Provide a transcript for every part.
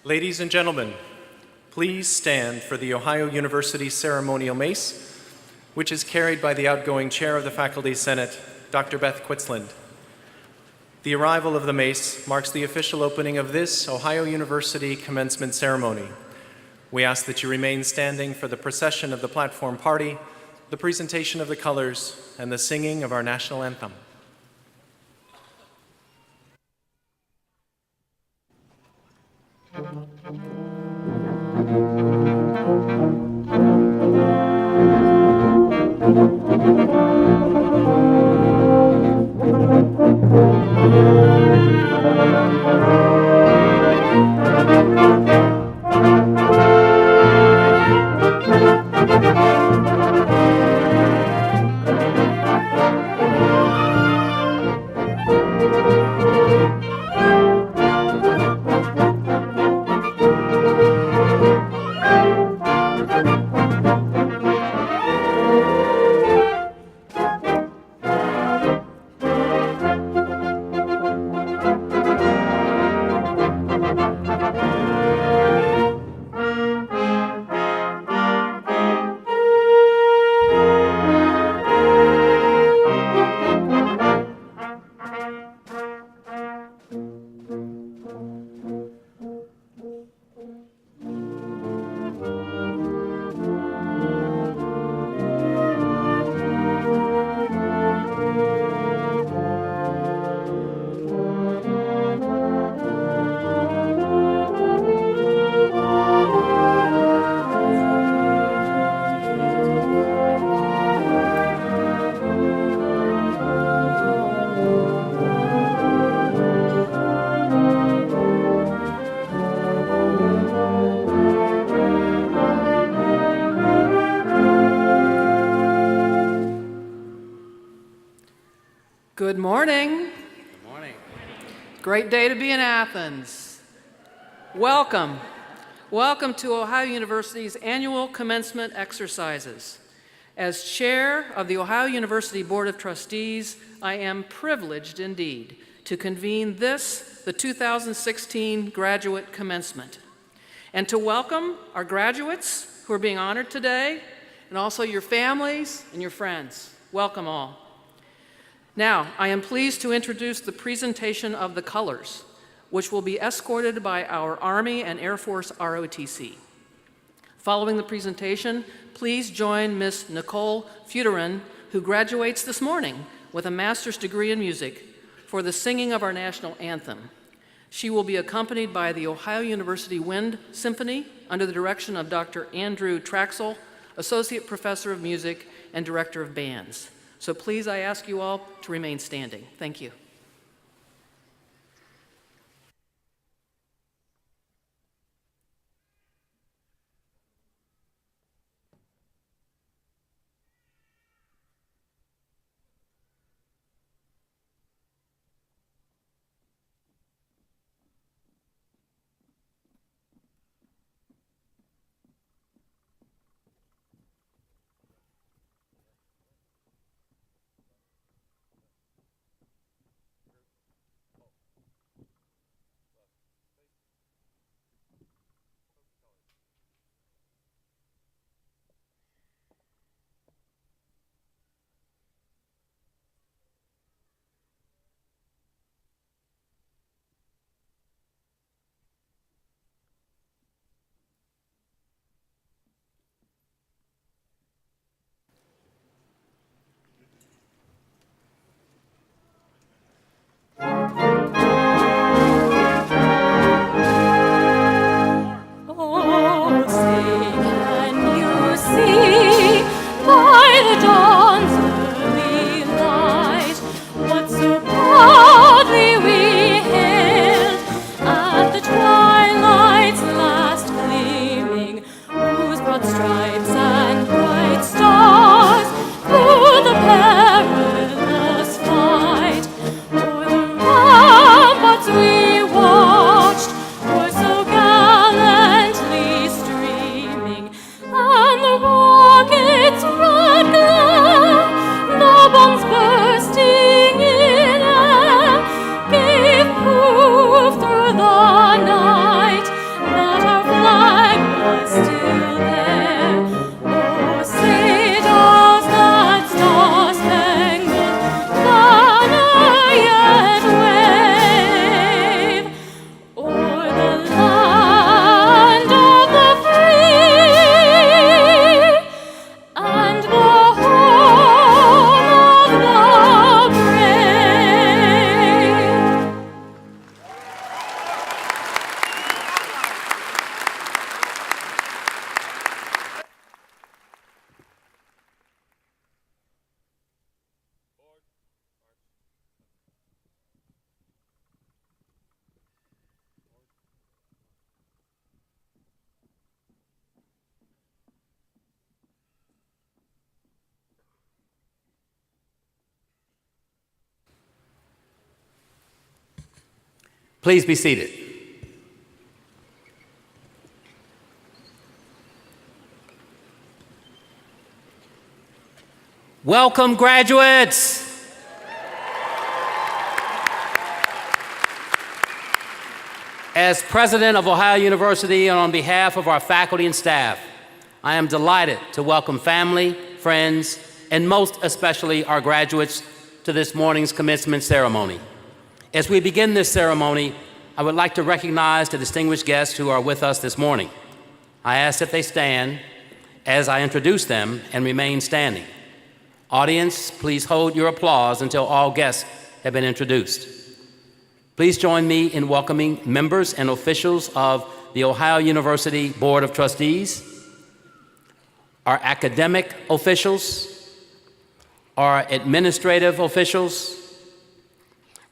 Ladies and gentlemen, please stand for the Ohio University Ceremonial Mace, which is carried by the outgoing Chair of the Faculty Senate, Dr. Beth Quitzland. The arrival of the mace marks the official opening of this Ohio University commencement ceremony. We ask that you remain standing for the procession of the platform party, the presentation of the colors, and the singing of our national anthem. Good morning. Good morning. Great day to be in Athens. Welcome. Welcome to Ohio University's annual commencement exercises. As chair of the Ohio University Board of Trustees, I am privileged indeed to convene the 2016 graduate commencement, and to welcome our graduates who are being honored today, and also your families and your friends. Welcome all. Now, I am pleased to introduce the presentation of the colors, which will be escorted by our Army and Air Force ROTC. Following the presentation, please join Ms. Nicole Futerin, who graduates this morning with a master's degree in music, for the singing of our national anthem. She will be accompanied by the Ohio University Wind Symphony under the direction of Dr. Andrew Traxel, Associate Professor of Music and Director of Bands. So please, I ask you all to remain standing. Thank you. Please be seated. Welcome, graduates. As president of Ohio University and on behalf of our faculty and staff, I am delighted to welcome family, friends, and most especially our graduates to this morning's commencement ceremony. As we begin this ceremony, I would like to recognize the distinguished guests who are with us this morning. I ask that they stand as I introduce them and remain standing. Audience, please hold your applause until all guests have been introduced. Please join me in welcoming members and officials of the Ohio University Board of Trustees, our academic officials, our administrative officials,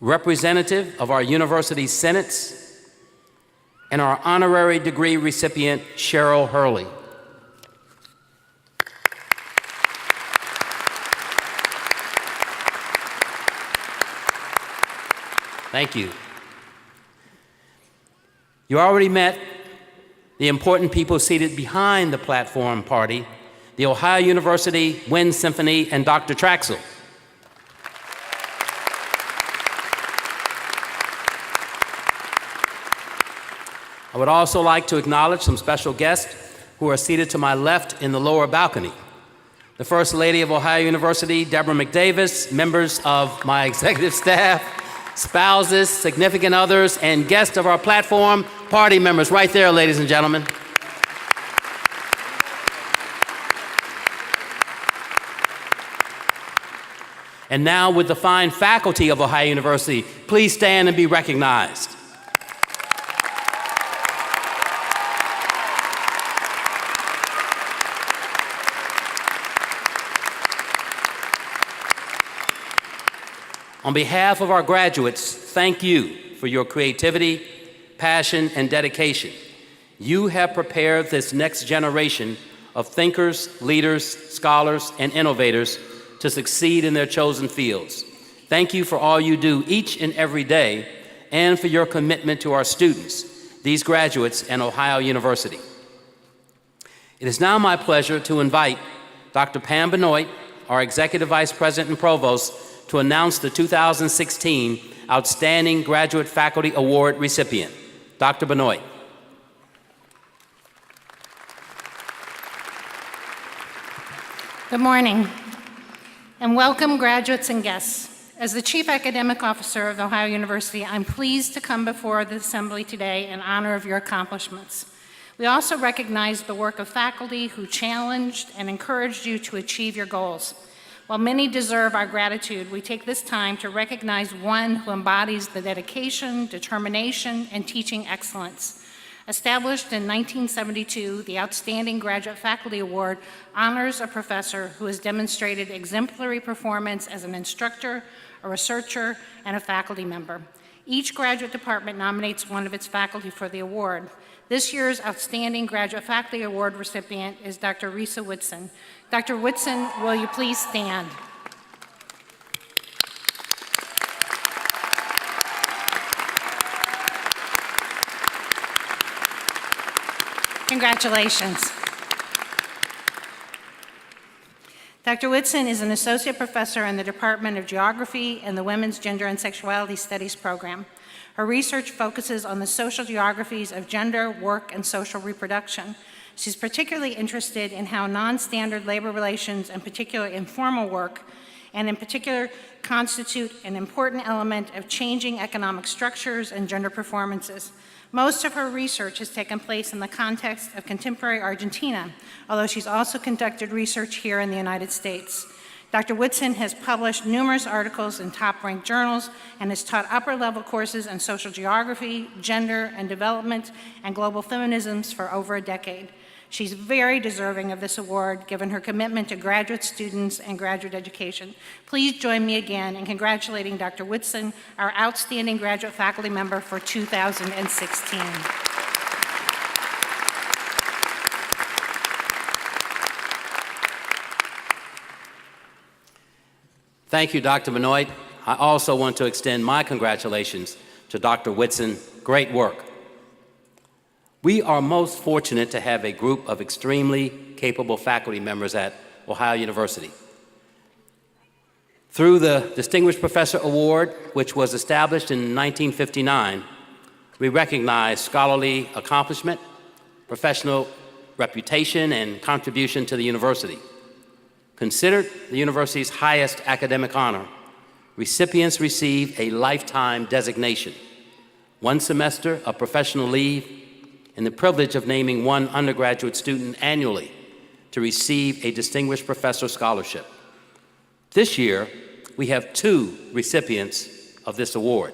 representative of our university senates, and our honorary degree recipient, Cheryl Hurley. Thank you. You already met the important people seated behind the platform party, the Ohio University Wind Symphony and Dr. Traxel. I would also like to acknowledge some special guests who are seated to my left in the lower balcony. The First Lady of Ohio University, Deborah McDavis, members of my executive staff, spouses, significant others, and guests of our platform party members right there, ladies and gentlemen. And now with the fine faculty of Ohio University, please stand and be recognized. On behalf of our graduates, thank you for your creativity, passion, and dedication. You have prepared this next generation of thinkers, leaders, scholars, and innovators to succeed in their chosen fields. Thank you for all you do each and every day and for your commitment to our students, these graduates, and Ohio University. It is now my pleasure to invite Dr. Pam Benoit, our Executive Vice President and Provost, to announce the 2016 Outstanding Graduate Faculty Award recipient. Dr. Benoit. Good morning, and welcome graduates and guests. As the Chief Academic Officer of Ohio University, I'm pleased to come before the Assembly today in honor of your accomplishments. We also recognize the work of faculty who challenged and encouraged you to achieve your goals. While many deserve our gratitude, we take this time to recognize one who embodies the dedication, determination, and teaching excellence. Established in 1972, the Outstanding Graduate Faculty Award honors a professor who has demonstrated exemplary performance as an instructor, a researcher, and a faculty member. Each graduate department nominates one of its faculty for the award. This year's Outstanding Graduate Faculty Award recipient is Dr. Risa Whitson. Dr. Whitson, will you please stand? Congratulations. Dr. Whitson is an associate professor in the Department of Geography and the Women's Gender and Sexuality Studies program. Her research focuses on the social geographies of gender, work, and social reproduction. She's particularly interested in how non-standard labor relations, and particularly informal work, and in particular constitute an important element of changing economic structures and gender performances. Most of her research has taken place in the context of contemporary Argentina, although she's also conducted research here in the United States. Dr. Whitson has published numerous articles in top-ranked journals and has taught upper-level courses in social geography, gender and development, and global feminisms for over a decade. She's very deserving of this award, given her commitment to graduate students and graduate education. Please join me again in congratulating Dr. Whitson, our outstanding graduate faculty member for 2016. Thank you, Dr. Benoit. I also want to extend my congratulations to Dr. Whitson. Great work. We are most fortunate to have a group of extremely capable faculty members at Ohio University. Through the Distinguished Professor Award, which was established in 1959, we recognize scholarly accomplishment, professional reputation, and contribution to the university. Considered the university's highest academic honor, recipients receive a lifetime designation, 1 semester of professional leave, and the privilege of naming one undergraduate student annually to receive a Distinguished Professor Scholarship. This year, we have 2 recipients of this award.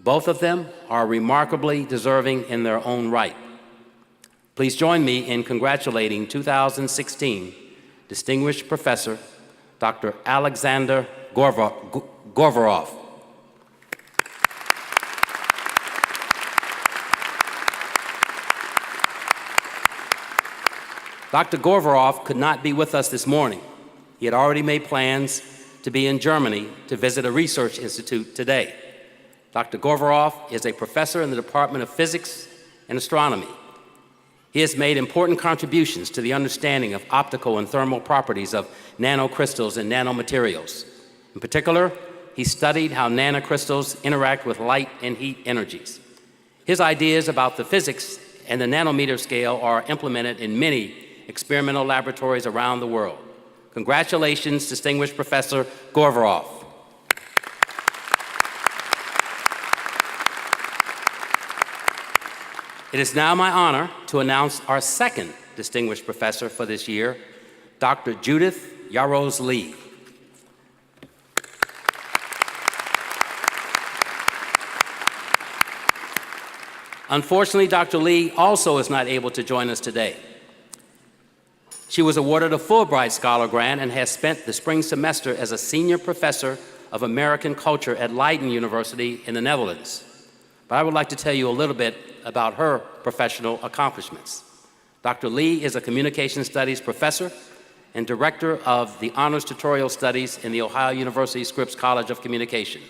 Both of them are remarkably deserving in their own right. Please join me in congratulating 2016 Distinguished Professor Dr. Alexander Gorvarov. Dr. Gorvarov could not be with us this morning. He had already made plans to be in Germany to visit a research institute today. Dr. Gorvarov is a professor in the Department of Physics and Astronomy. He has made important contributions to the understanding of optical and thermal properties of nanocrystals and nanomaterials. In particular, he studied how nanocrystals interact with light and heat energies. His ideas about the physics and the nanometer scale are implemented in many experimental laboratories around the world. Congratulations, distinguished Professor Gorvarov. It is now my honor to announce our second distinguished professor for this year, Dr. Judith Yaros Lee. Unfortunately, Dr. Lee also is not able to join us today. She was awarded a Fulbright Scholar Grant and has spent the spring semester as a senior professor of American culture at Leiden University in the Netherlands. But I would like to tell you a little bit about her professional accomplishments. Dr. Lee is a communication studies professor and director of the Honors Tutorial Studies in the Ohio University Scripps College of Communication.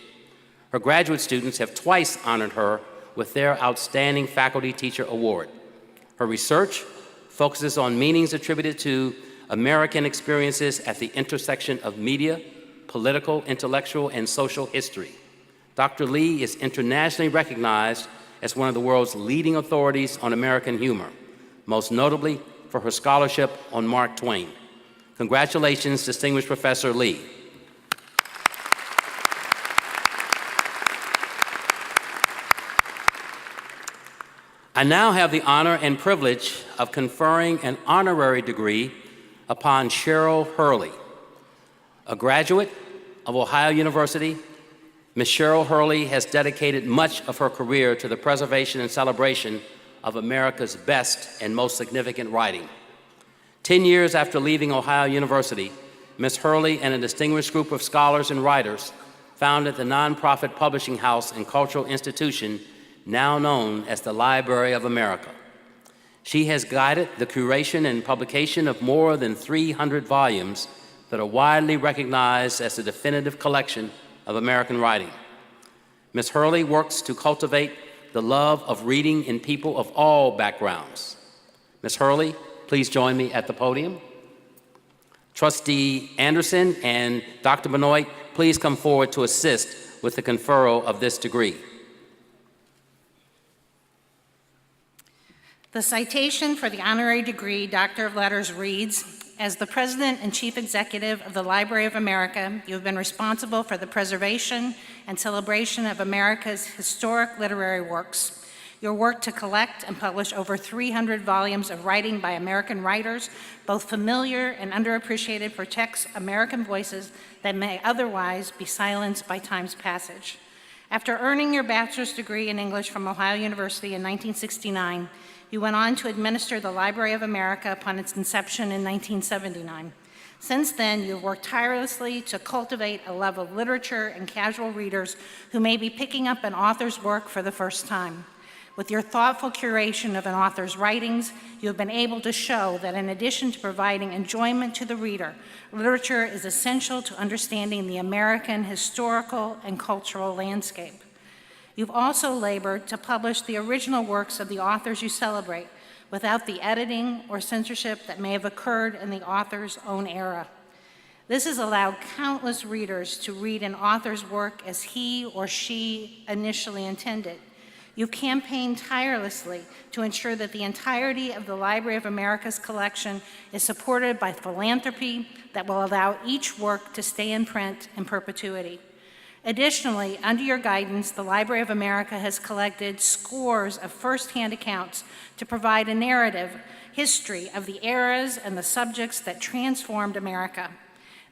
Her graduate students have twice honored her with their Outstanding Faculty Teacher Award. Her research focuses on meanings attributed to American experiences at the intersection of media, political, intellectual, and social history. Dr. Lee is internationally recognized as one of the world's leading authorities on American humor, most notably for her scholarship on Mark Twain. Congratulations, distinguished Professor Lee. I now have the honor and privilege of conferring an honorary degree upon Cheryl Hurley. A graduate of Ohio University, Ms. Cheryl Hurley has dedicated much of her career to the preservation and celebration of America's best and most significant writing. 10 years after leaving Ohio University, Ms. Hurley and a distinguished group of scholars and writers founded the nonprofit publishing house and cultural institution now known as the Library of America. She has guided the curation and publication of more than 300 volumes that are widely recognized as the definitive collection of American writing. Ms. Hurley works to cultivate the love of reading in people of all backgrounds. Ms. Hurley, please join me at the podium. Trustee Anderson and Dr. Benoit, please come forward to assist with the conferral of this degree. The citation for the honorary degree, Doctor of Letters, reads, "As the President and Chief Executive of the Library of America, you have been responsible for the preservation and celebration of America's historic literary works. Your work to collect and publish over 300 volumes of writing by American writers, both familiar and underappreciated, protects American voices that may otherwise be silenced by time's passage. After earning your bachelor's degree in English from Ohio University in 1969, you went on to administer the Library of America upon its inception in 1979. Since then, you have worked tirelessly to cultivate a love of literature and casual readers who may be picking up an author's work for the first time. With your thoughtful curation of an author's writings, you have been able to show that in addition to providing enjoyment to the reader, literature is essential to understanding the American historical and cultural landscape. You've also labored to publish the original works of the authors you celebrate without the editing or censorship that may have occurred in the author's own era. This has allowed countless readers to read an author's work as he or she initially intended. You've campaigned tirelessly to ensure that the entirety of the Library of America's collection is supported by philanthropy that will allow each work to stay in print in perpetuity. Additionally, under your guidance, the Library of America has collected scores of first-hand accounts to provide a narrative history of the eras and the subjects that transformed America.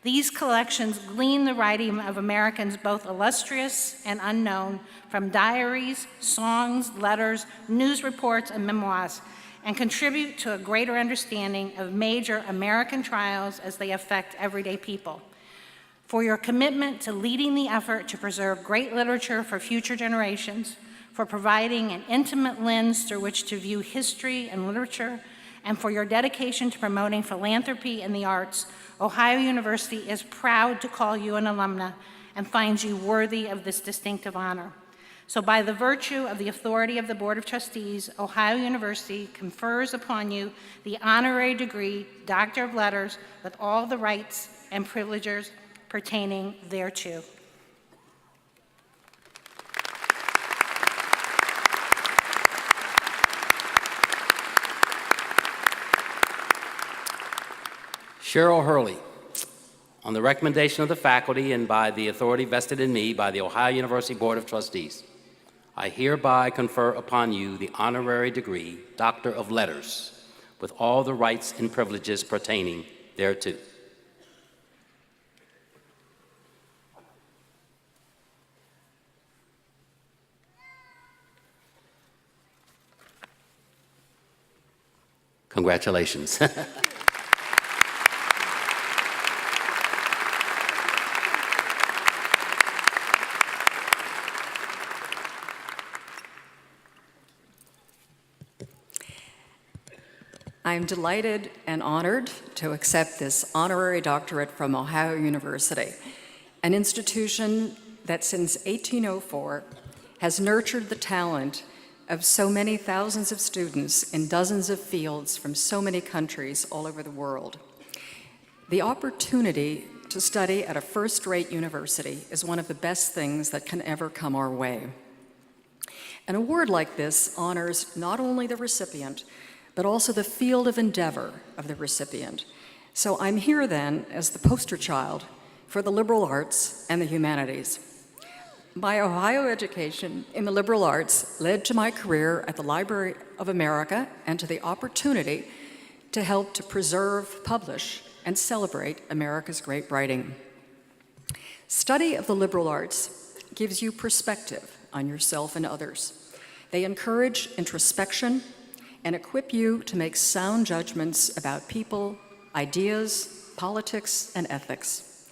These collections glean the writing of Americans both illustrious and unknown from diaries, songs, letters, news reports, and memoirs, and contribute to a greater understanding of major American trials as they affect everyday people. For your commitment to leading the effort to preserve great literature for future generations, for providing an intimate lens through which to view history and literature, and for your dedication to promoting philanthropy and the arts, Ohio University is proud to call you an alumna and finds you worthy of this distinctive honor. So by the virtue of the authority of the Board of Trustees, Ohio University confers upon you the honorary degree, Doctor of Letters, with all the rights and privileges pertaining thereto. Cheryl Hurley, on the recommendation of the faculty and by the authority vested in me by the Ohio University Board of Trustees, I hereby confer upon you the honorary degree, Doctor of Letters, with all the rights and privileges pertaining thereto. Congratulations. I am delighted and honored to accept this honorary doctorate from Ohio University, an institution that since 1804 has nurtured the talent of so many thousands of students in dozens of fields from so many countries all over the world. The opportunity to study at a first-rate university is one of the best things that can ever come our way. An award like this honors not only the recipient, but also the field of endeavor of the recipient. So I'm here then as the poster child for the liberal arts and the humanities. My Ohio education in the liberal arts led to my career at the Library of America and to the opportunity to help to preserve, publish, and celebrate America's great writing. Study of the liberal arts gives you perspective on yourself and others. They encourage introspection and equip you to make sound judgments about people, ideas, politics, and ethics.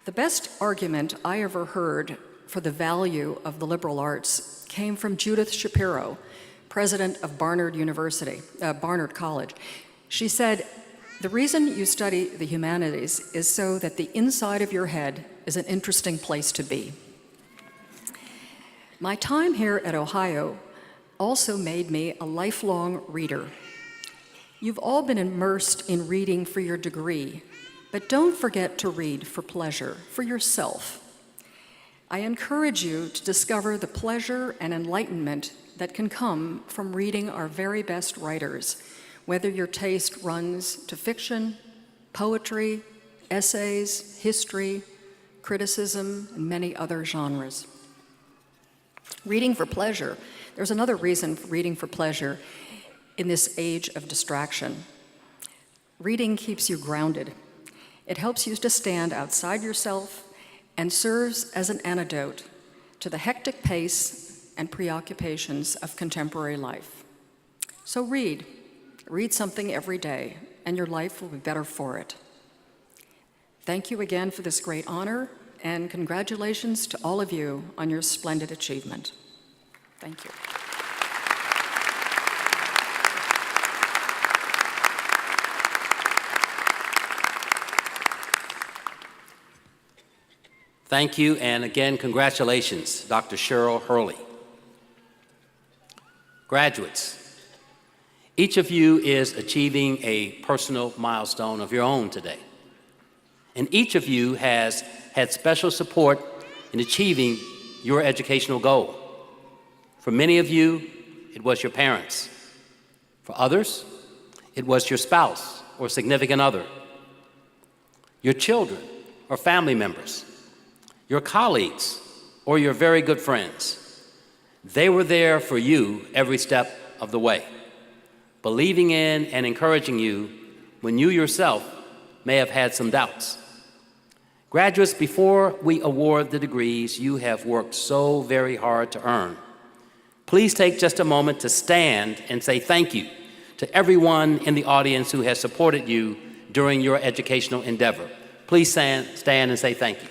The best argument I ever heard for the value of the liberal arts came from Judith Shapiro, president of Barnard College. She said, "The reason you study the humanities is so that the inside of your head is an interesting place to be." My time here at Ohio also made me a lifelong reader. You've all been immersed in reading for your degree, but don't forget to read for pleasure, for yourself. I encourage you to discover the pleasure and enlightenment that can come from reading our very best writers, whether your taste runs to fiction, poetry, essays, history, criticism, and many other genres. Reading for pleasure. There's another reason for reading for pleasure in this age of distraction. Reading keeps you grounded. It helps you to stand outside yourself and serves as an antidote to the hectic pace and preoccupations of contemporary life. So read something every day, and your life will be better for it. Thank you again for this great honor, and congratulations to all of you on your splendid achievement. Thank you. Thank you, and again, congratulations, Dr. Cheryl Hurley. Graduates, each of you is achieving a personal milestone of your own today. And each of you has had special support in achieving your educational goal. For many of you, it was your parents. For others, it was your spouse or significant other, your children or family members, your colleagues or your very good friends. They were there for you every step of the way, believing in and encouraging you when you yourself may have had some doubts. Graduates, before we award the degrees you have worked so very hard to earn, please take just a moment to stand and say thank you to everyone in the audience who has supported you during your educational endeavor. Please stand and say thank you.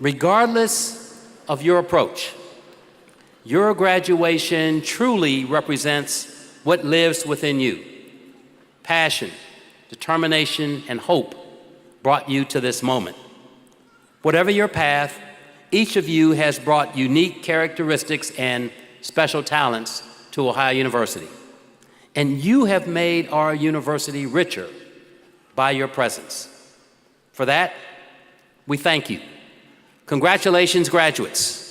Regardless of your approach, Your graduation truly represents what lives within you. Passion, determination, and hope brought you to this moment. Whatever your path, each of you has brought unique characteristics and special talents to Ohio University. And you have made our university richer by your presence. For that, we thank you. Congratulations, graduates.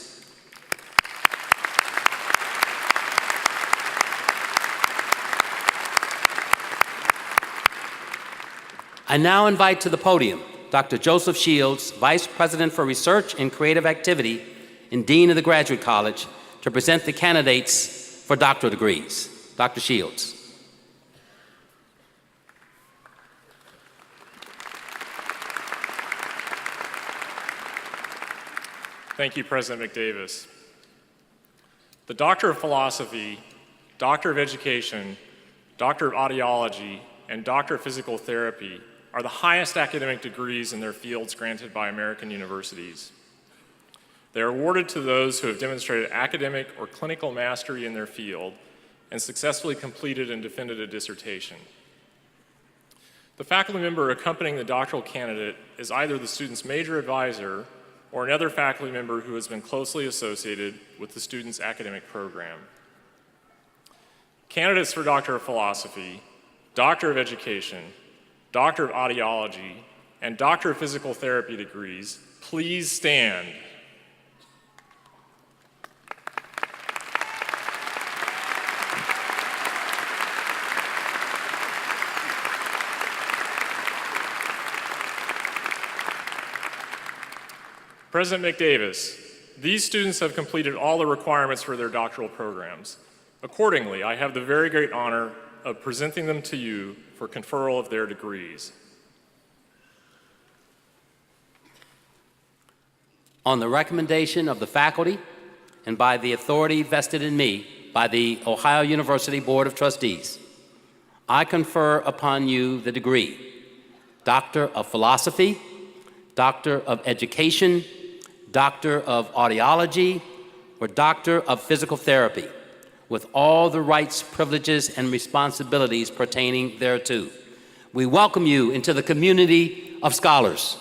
I now invite to the podium Dr. Joseph Shields, Vice President for Research and Creative Activity and Dean of the Graduate College, to present the candidates for doctoral degrees. Dr. Shields. Thank you, President McDavis. The Doctor of Philosophy, Doctor of Education, Doctor of Audiology, and Doctor of Physical Therapy are the highest academic degrees in their fields granted by American universities. They are awarded to those who have demonstrated academic or clinical mastery in their field and successfully completed and defended a dissertation. The faculty member accompanying the doctoral candidate is either the student's major advisor or another faculty member who has been closely associated with the student's academic program. Candidates for Doctor of Philosophy, Doctor of Education, Doctor of Audiology, and Doctor of Physical Therapy degrees, please stand. President McDavis, these students have completed all the requirements for their doctoral programs. Accordingly, I have the very great honor of presenting them to you for conferral of their degrees. On the recommendation of the faculty and by the authority vested in me by the Ohio University Board of Trustees, I confer upon you the degree Doctor of Philosophy, Doctor of Education, Doctor of Audiology, or Doctor of Physical Therapy, with all the rights, privileges, and responsibilities pertaining thereto. We welcome you into the community of scholars.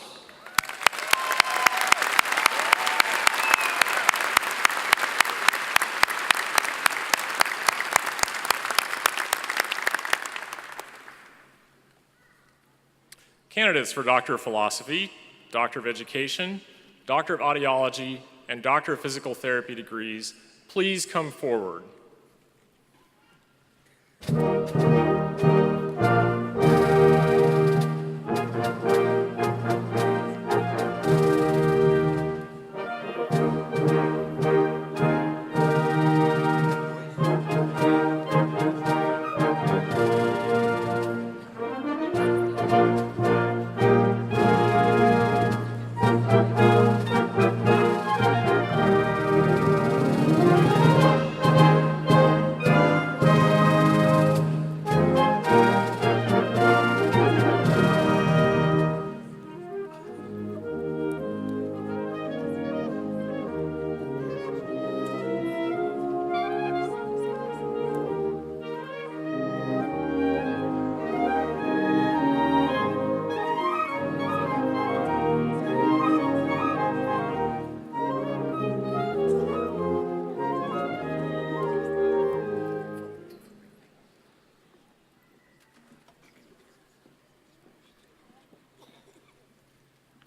Candidates for Doctor of Philosophy, Doctor of Education, Doctor of Audiology, and Doctor of Physical Therapy degrees, please come forward.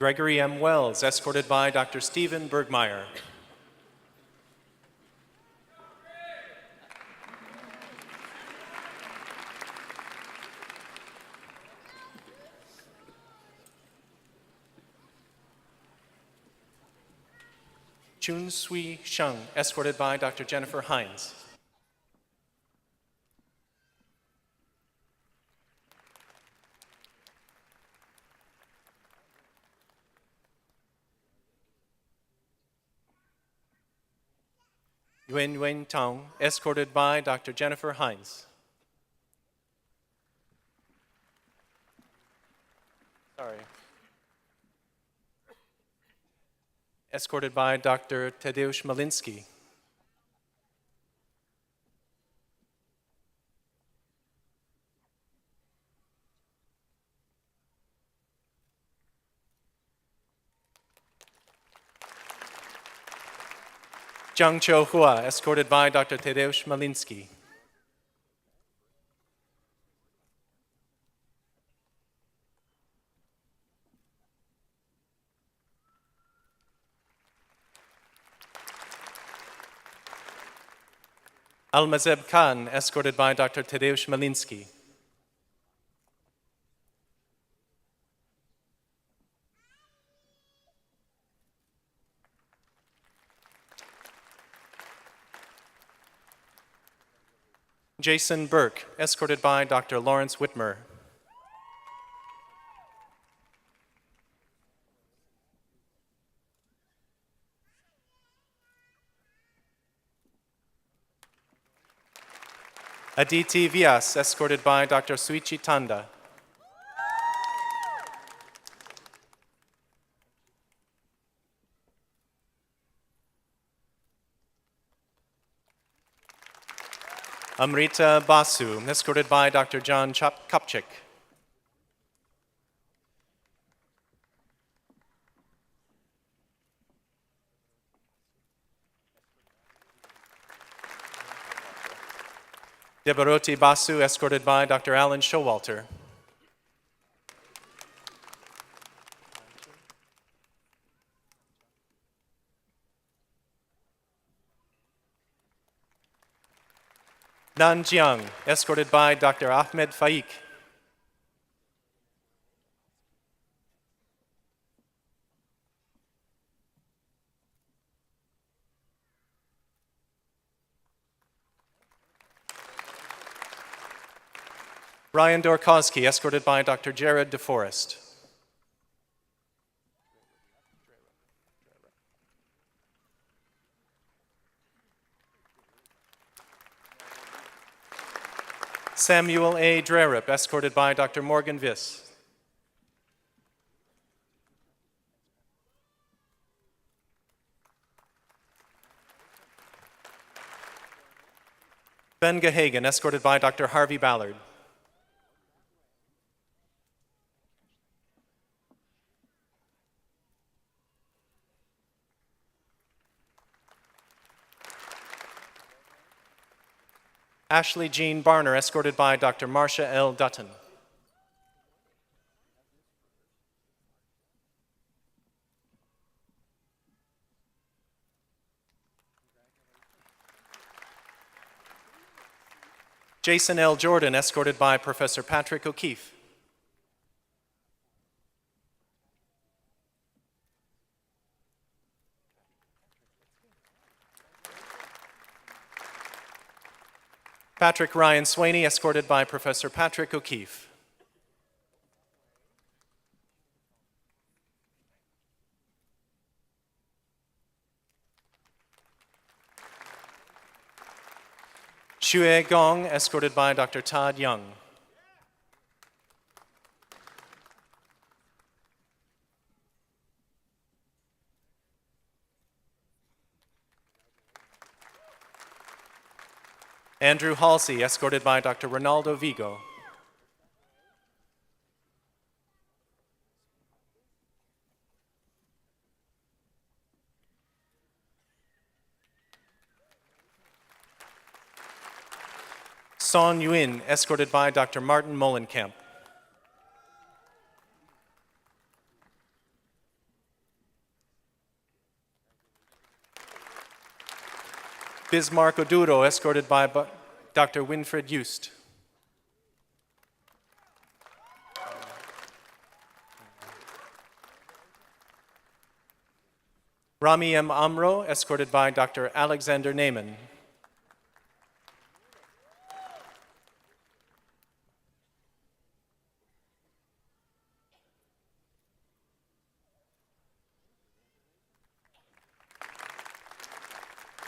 Gregory M. Wells, escorted by Dr. Stephen Bergmeyer. Chun Sui Sheng, escorted by Dr. Jennifer Hines. Yuen Yuen Tong, escorted by Dr. Jennifer Hines. Sorry. Escorted by Dr. Tadeusz Malinsky. Jiang Cho Hua, escorted by Dr. Tadeusz Maliński. Alma Khan, escorted by Dr. Tadeusz Maliński. Jason Burke, escorted by Dr. Lawrence Whitmer. Aditi Vyas, escorted by Dr. Suichi Tanda. Amrita Basu, escorted by Dr. John Kopchik. Debaroti Basu, escorted by Dr. Alan Showalter. Nan Jiang, escorted by Dr. Ahmed Faik. Ryan Dorkowski, escorted by Dr. Jared DeForest. Samuel A. Drerup, escorted by Dr. Morgan Viss. Ben Gahagan, escorted by Dr. Harvey Ballard. Ashley Jean Barner, escorted by Dr. Marcia L. Dutton. Jason L. Jordan, escorted by Professor Patrick O'Keefe. Patrick Ryan Swaney, escorted by Professor Patrick O'Keefe. Xue Gong, escorted by Dr. Todd Young. Andrew Halsey, escorted by Dr. Ronaldo Vigo. Son Yuin, escorted by Dr. Martin Molenkamp. Bismarck Oduro, escorted by Dr. Winfred Just. Rami M. Amro, escorted by Dr. Alexander Neyman.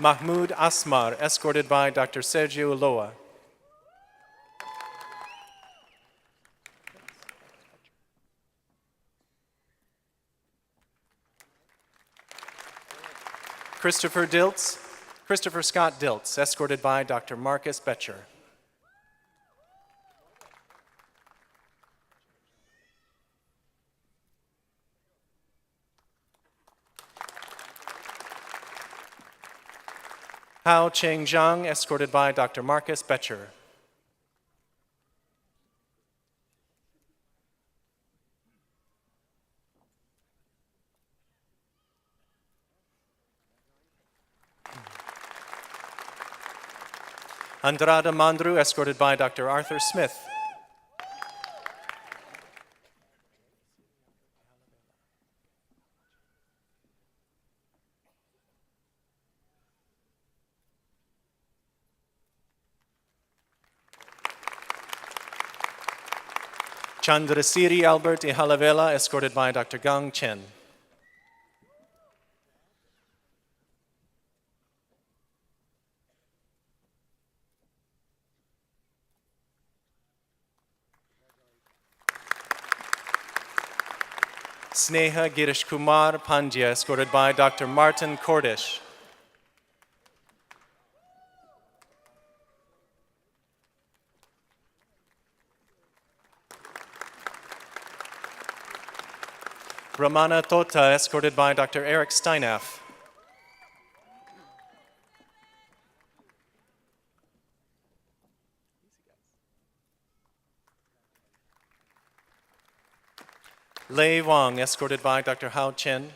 Mahmoud Asmar, escorted by Dr. Sergio Ulloa. Christopher Scott Diltz, escorted by Dr. Marcus Betcher. Hao Cheng Zhang, escorted by Dr. Marcus Betcher. Andrada Mandru, escorted by Dr. Arthur Smith. Chandrasiri Albert Ihalavela, escorted by Dr. Gang Chen. Sneha Girish Kumar Pandya, escorted by Dr. Martin Kordish. Ramana Tota, escorted by Dr. Eric Steinaff. Lei Wang, escorted by Dr. Hao Chen.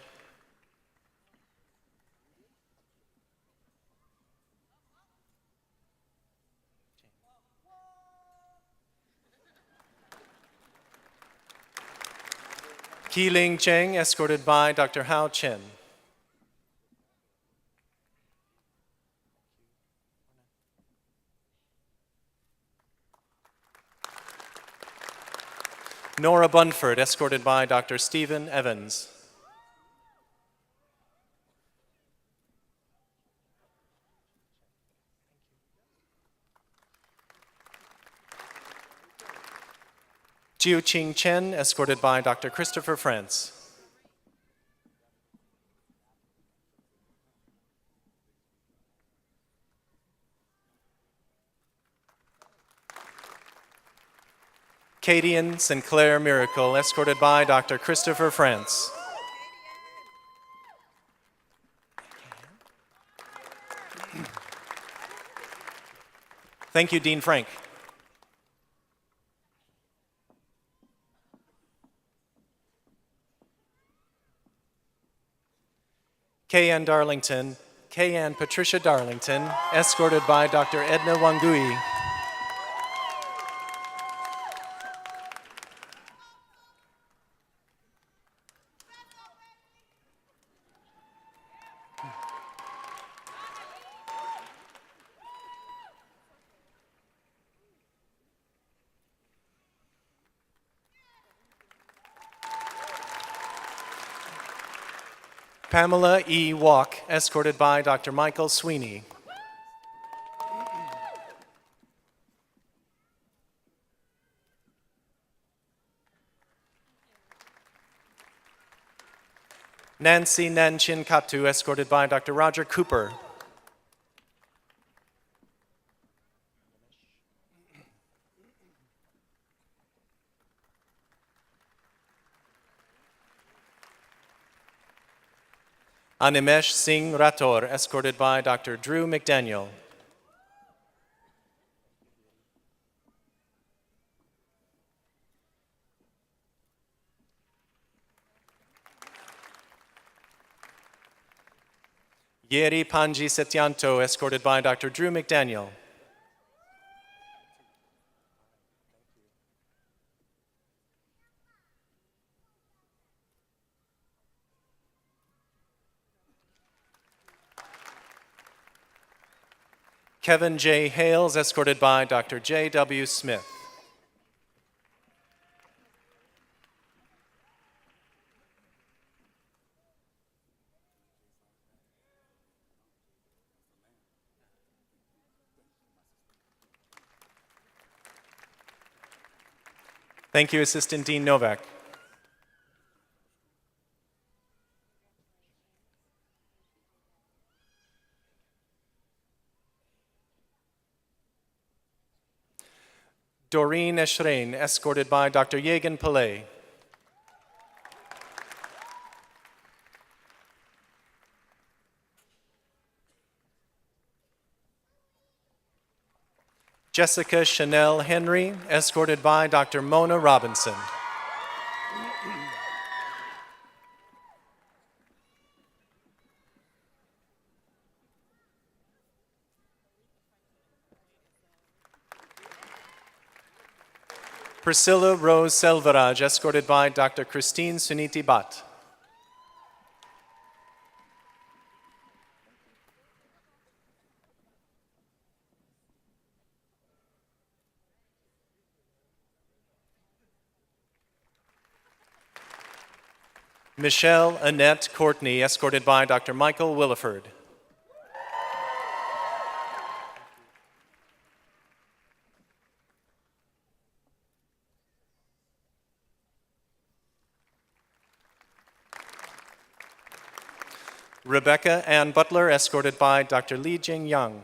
Keeling Cheng, escorted by Dr. Hao Chen. Nora Bunford, escorted by Dr. Stephen Evans. Jiu Ching Chen, escorted by Dr. Christopher France. Cadian Sinclair Miracle, escorted by Dr. Christopher France. Thank you, Dean Frank. Kayan Darlington, Kayan Patricia Darlington, escorted by Dr. Edna Wangui. Pamela E. Walk, escorted by Dr. Michael Sweeney. Nancy Nanchin Katu, escorted by Dr. Roger Cooper. Animesh Singh Rathore, escorted by Dr. Drew McDaniel. Yeri Panji Setyanto, escorted by Dr. Drew McDaniel. Kevin J. Hales, escorted by Dr. J.W. Smith. Thank you, Assistant Dean Novak. Doreen Eshrain, escorted by Dr. Yegan Pillay. Jessica Chanel Henry, escorted by Dr. Mona Robinson. Priscilla Rose Selvaraj, escorted by Dr. Christine Suniti Bhatt. Michelle Annette Courtney, escorted by Dr. Michael Williford. Rebecca Ann Butler, escorted by Dr. Li Jing Yang.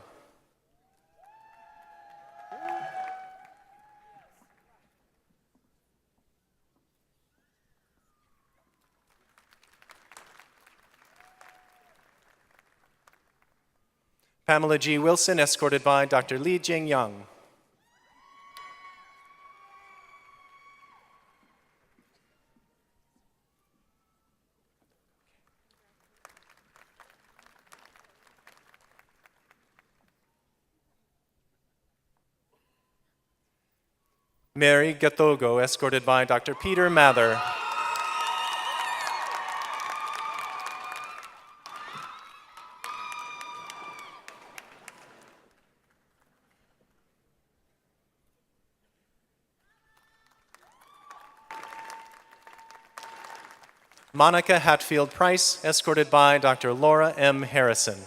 Pamela G. Wilson, escorted by Dr. Li Jing Yang. Mary Gatogo, escorted by Dr. Peter Mather. Monica Hatfield Price, escorted by Dr. Laura M. Harrison.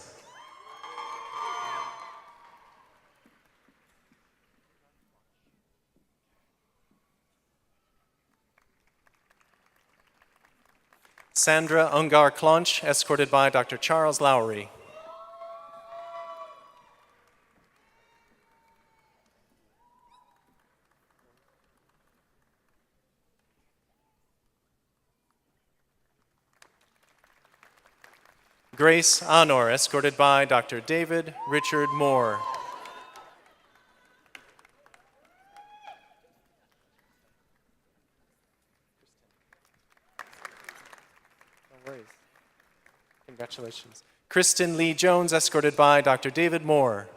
Sandra Ungar Clonch, escorted by Dr. Charles Lowry. Grace Honor, escorted by Dr. David Richard Moore. No worries. Congratulations. Kristen Lee Jones, escorted by Dr. David Moore.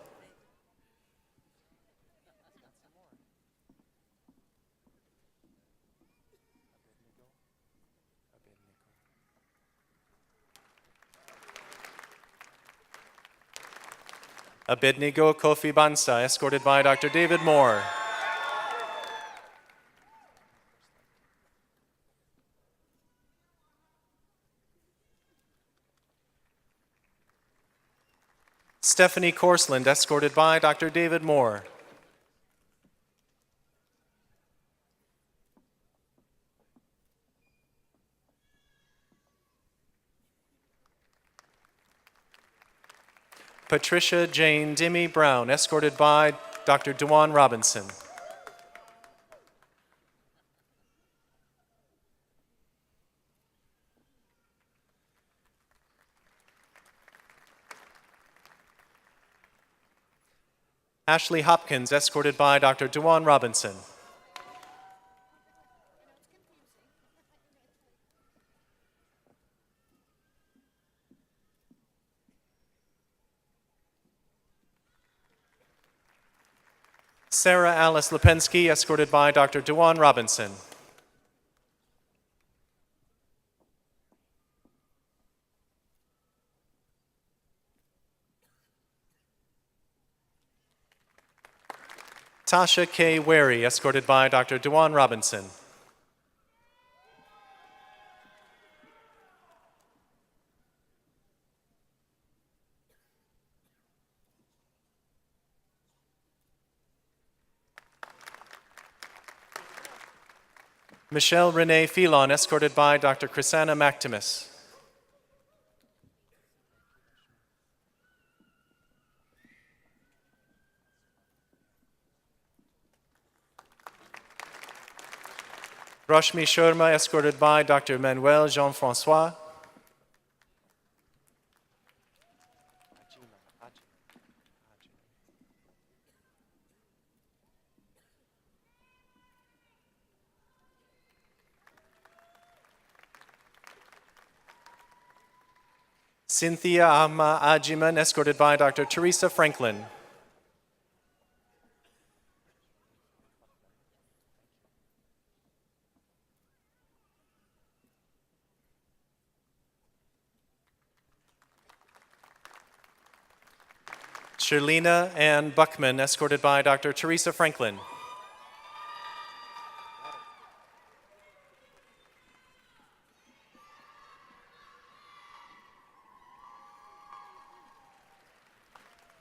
Abednego Kofi Bansa, escorted by Dr. David Moore. Stephanie Korsland, escorted by Dr. David Moore. Patricia Jane Dimmy Brown, escorted by Dr. Dewan Robinson. Ashley Hopkins, escorted by Dr. Dewan Robinson. Sarah Alice Lipensky, escorted by Dr. Dewan Robinson. Tasha K. Wary, escorted by Dr. Dewan Robinson. Michelle Renee Phelon, escorted by Dr. Chrisana Mactimus. Rashmi Sharma, escorted by Dr. Manuel Jean-François. Cynthia Alma Ajiman, escorted by Dr. Teresa Franklin. Shirlena Ann Buckman, escorted by Dr. Teresa Franklin.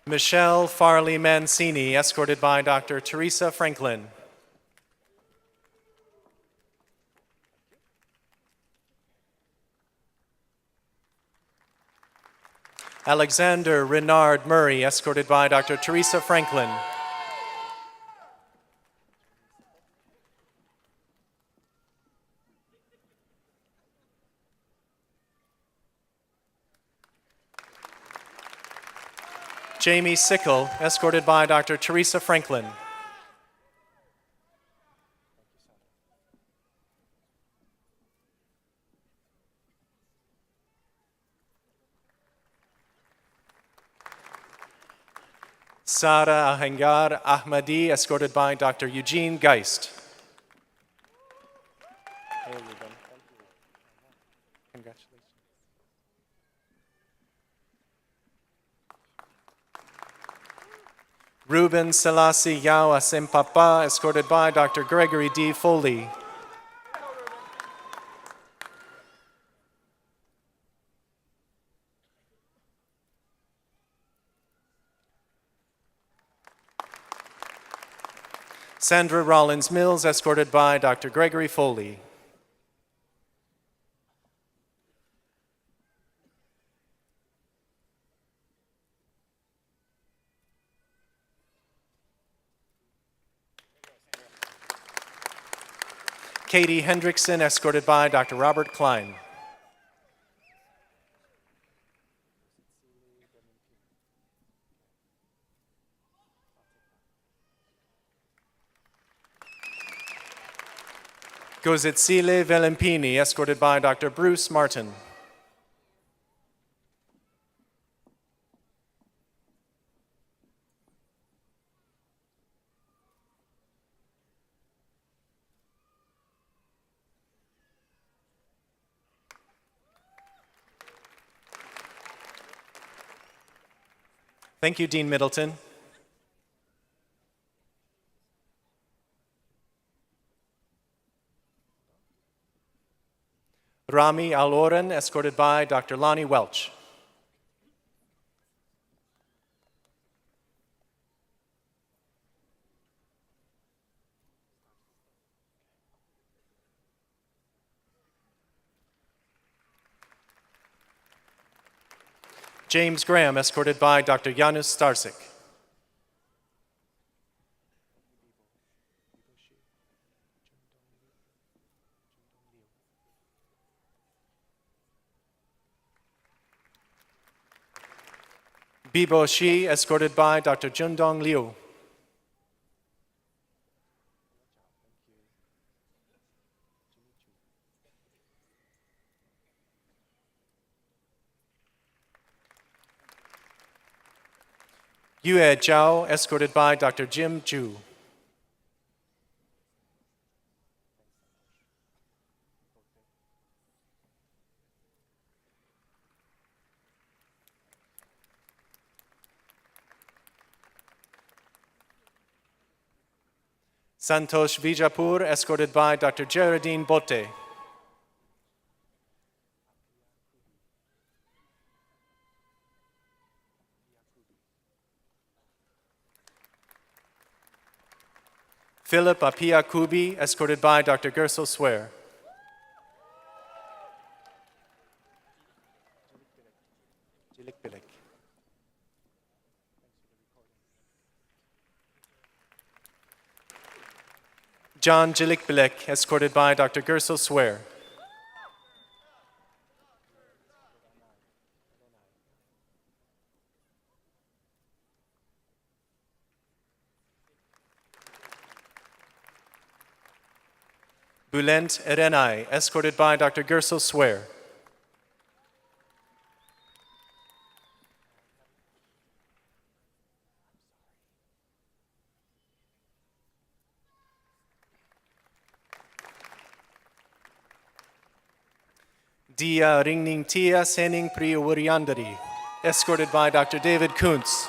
Michelle Farley Mancini, escorted by Dr. Teresa Franklin. Alexander Renard Murray, escorted by Dr. Teresa Franklin. Jamie Sickle, escorted by Dr. Teresa Franklin. Sara Ahengar Ahmadi, escorted by Dr. Eugene Geist. Congratulations. Ruben Selassie Yao Asempapa, escorted by Dr. Gregory D. Foley. Sandra Rollins Mills, escorted by Dr. Gregory Foley. Katie Hendrickson, escorted by Dr. Robert Klein. Gozitsile Velempini, escorted by Dr. Bruce Martin. Thank you, Dean Middleton. Rami Aloran, escorted by Dr. Lonnie Welch. James Graham, escorted by Dr. Janusz Starsik. Bibo Shi, escorted by Dr. Jundong Liu. Yue Zhao, escorted by Dr. Jim Zhu. Santosh Vijapur, escorted by Dr. Geraldine Botte. Philip Apia Kubi, escorted by Dr. Gersel Swear. John Jilikbilek, escorted by Dr. Gersel Swear. Bulent Erenai, escorted by Dr. Gersel Swear. Dia Ringning Tia Sening Priya escorted by Dr. David Kuntz.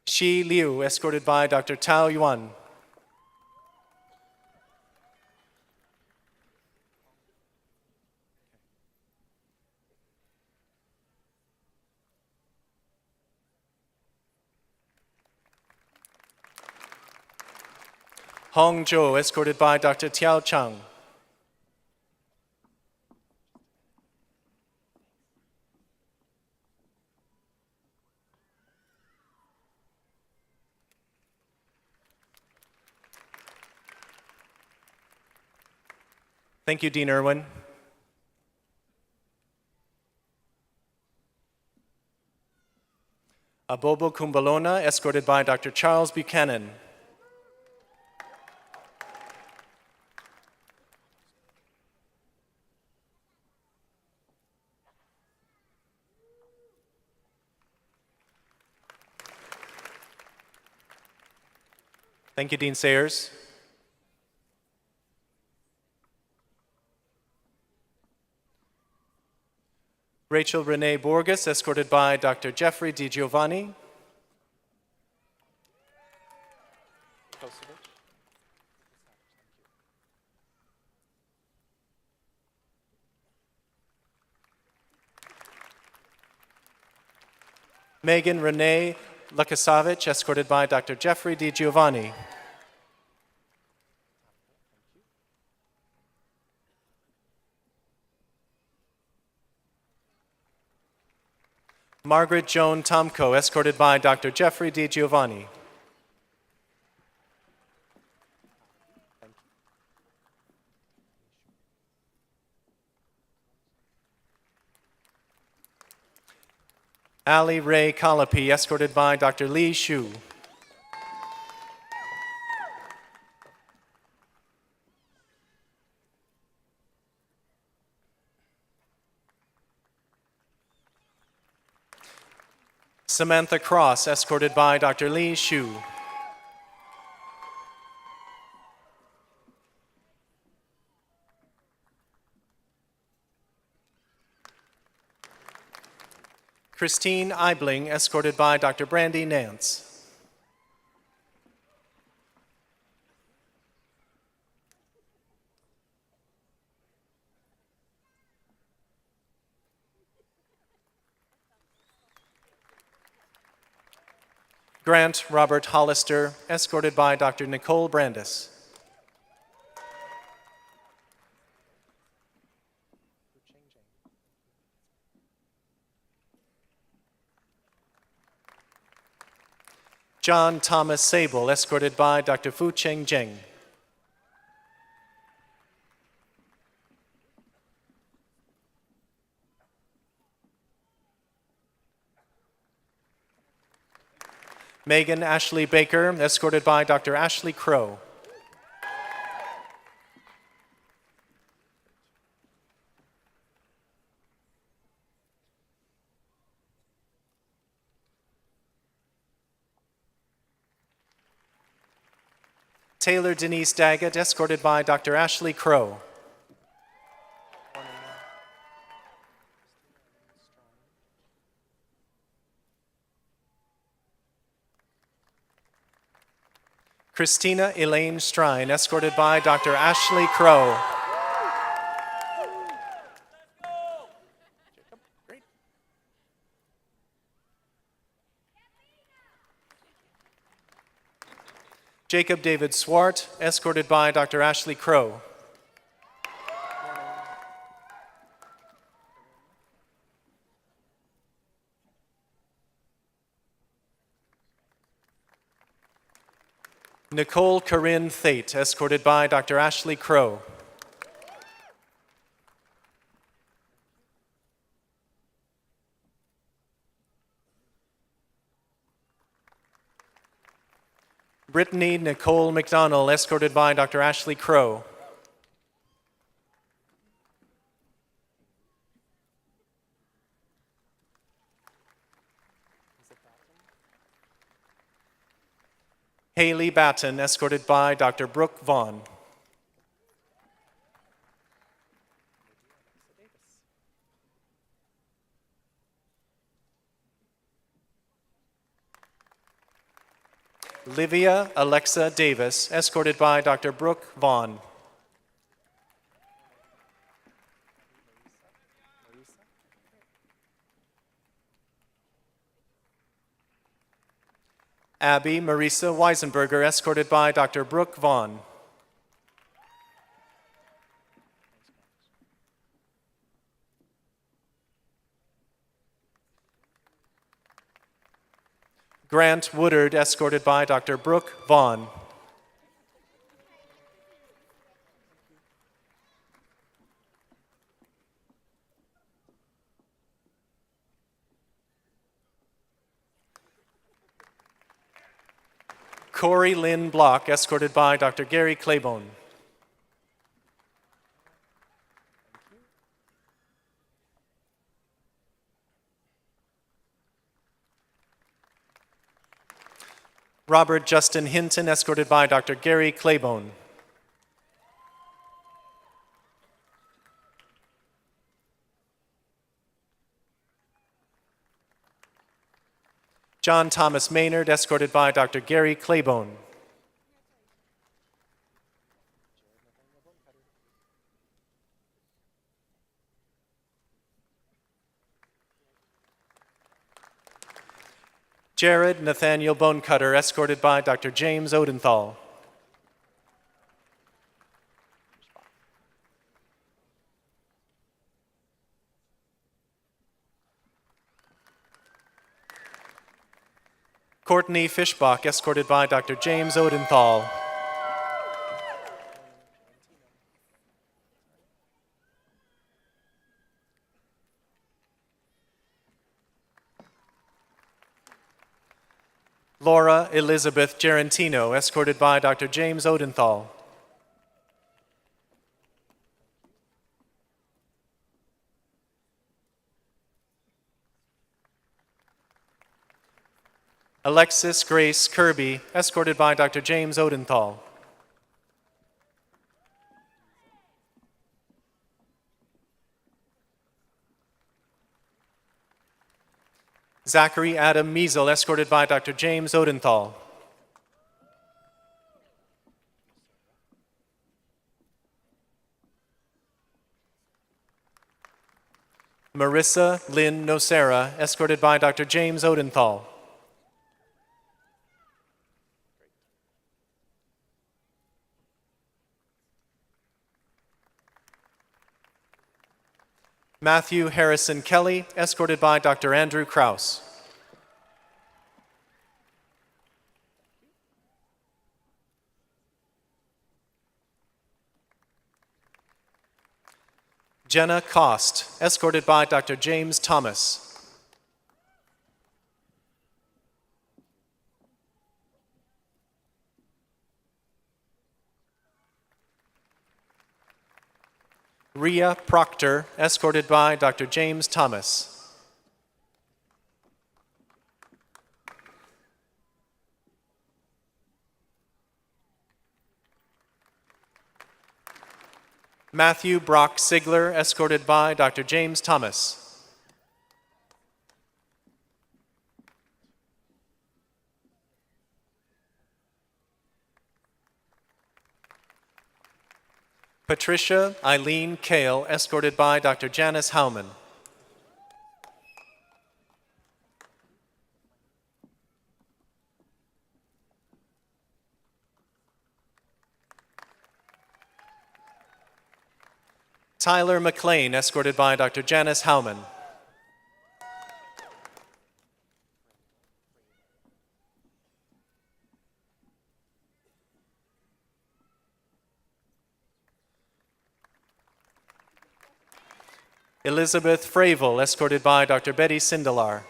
Shi Liu, escorted by Dr. Tao Yuan. Hong Zhou, escorted by Dr. Tiao Chang. Thank you, Dean Irwin. Abobo Kumbalona, escorted by Dr. Charles Buchanan. Thank you, Dean Sayers. Rachel Renee Borges, escorted by Dr. Jeffrey Di Giovanni. Megan Renee Lukasavich, escorted by Dr. Jeffrey Di Giovanni. Margaret Joan Tomko, escorted by Dr. Jeffrey Di Giovanni. Ali Ray Kalapi, escorted by Dr. Li Shu. Samantha Cross, escorted by Dr. Li Shu. Christine Eibling, escorted by Dr. Brandy Nance. Grant Robert Hollister, escorted by Dr. Nicole Brandis. John Thomas Sable, escorted by Dr. Fu Cheng Jeng. Megan Ashley Baker, escorted by Dr. Ashley Crow. Taylor Denise Daggett, escorted by Dr. Ashley Crow. Christina Elaine Strine, escorted by Dr. Ashley Crow. Jacob David Swart, escorted by Dr. Ashley Crow. Nicole Corinne Thate, escorted by Dr. Ashley Crow. Brittany Nicole McDonnell, escorted by Dr. Ashley Crow. Haley Batten, escorted by Dr. Brooke Vaughn. Livia Alexa Davis, escorted by Dr. Brooke Vaughn. Abby Marisa Weisenberger, escorted by Dr. Brooke Vaughn. Grant Woodard, escorted by Dr. Brooke Vaughn. Corey Lynn Block, escorted by Dr. Gary Claiborne. Robert Justin Hinton, escorted by Dr. Gary Claiborne. John Thomas Maynard, escorted by Dr. Gary Claiborne. Jared Nathaniel Bonecutter, escorted by Dr. James Odenthal. Courtney Fishbach, escorted by Dr. James Odenthal. Laura Elizabeth Gerentino, escorted by Dr. James Odenthal. Alexis Grace Kirby, escorted by Dr. James Odenthal. Zachary Adam Measle, escorted by Dr. James Odenthal. Marissa Lynn Nocera, escorted by Dr. James Odenthal. Matthew Harrison Kelly, escorted by Dr. Andrew Krause. Jenna Cost, escorted by Dr. James Thomas. Rhea Proctor, escorted by Dr. James Thomas. Matthew Brock Sigler, escorted by Dr. James Thomas. Patricia Eileen Kale, escorted by Dr. Janice Howman. Tyler McLean, escorted by Dr. Janice Howman. Elizabeth Fravel, escorted by Dr. Betty Sindelar.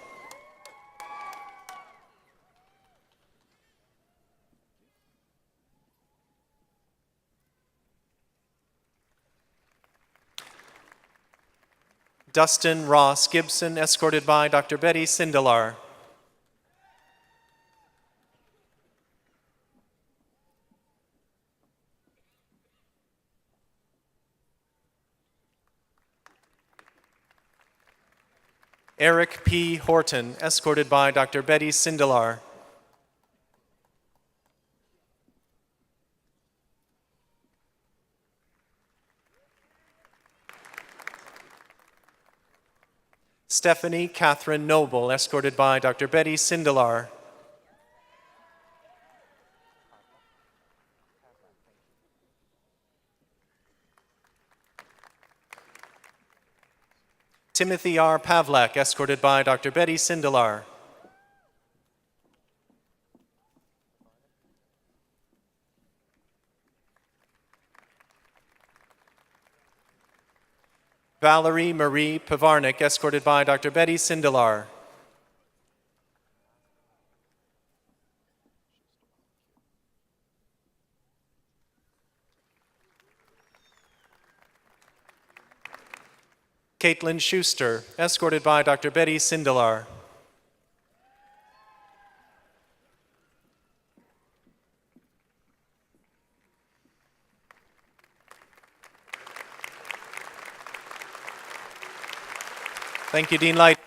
Dustin Ross Gibson, escorted by Dr. Betty Sindelar. Eric P. Horton, escorted by Dr. Betty Sindelar. Stephanie Catherine Noble, escorted by Dr. Betty Sindelar. Timothy R. Pavlak, escorted by Dr. Betty Sindelar. Valerie Marie Pavarnik, escorted by Dr. Betty Sindelar. Caitlin Schuster, escorted by Dr. Betty Sindelar. Thank you, Dean Light.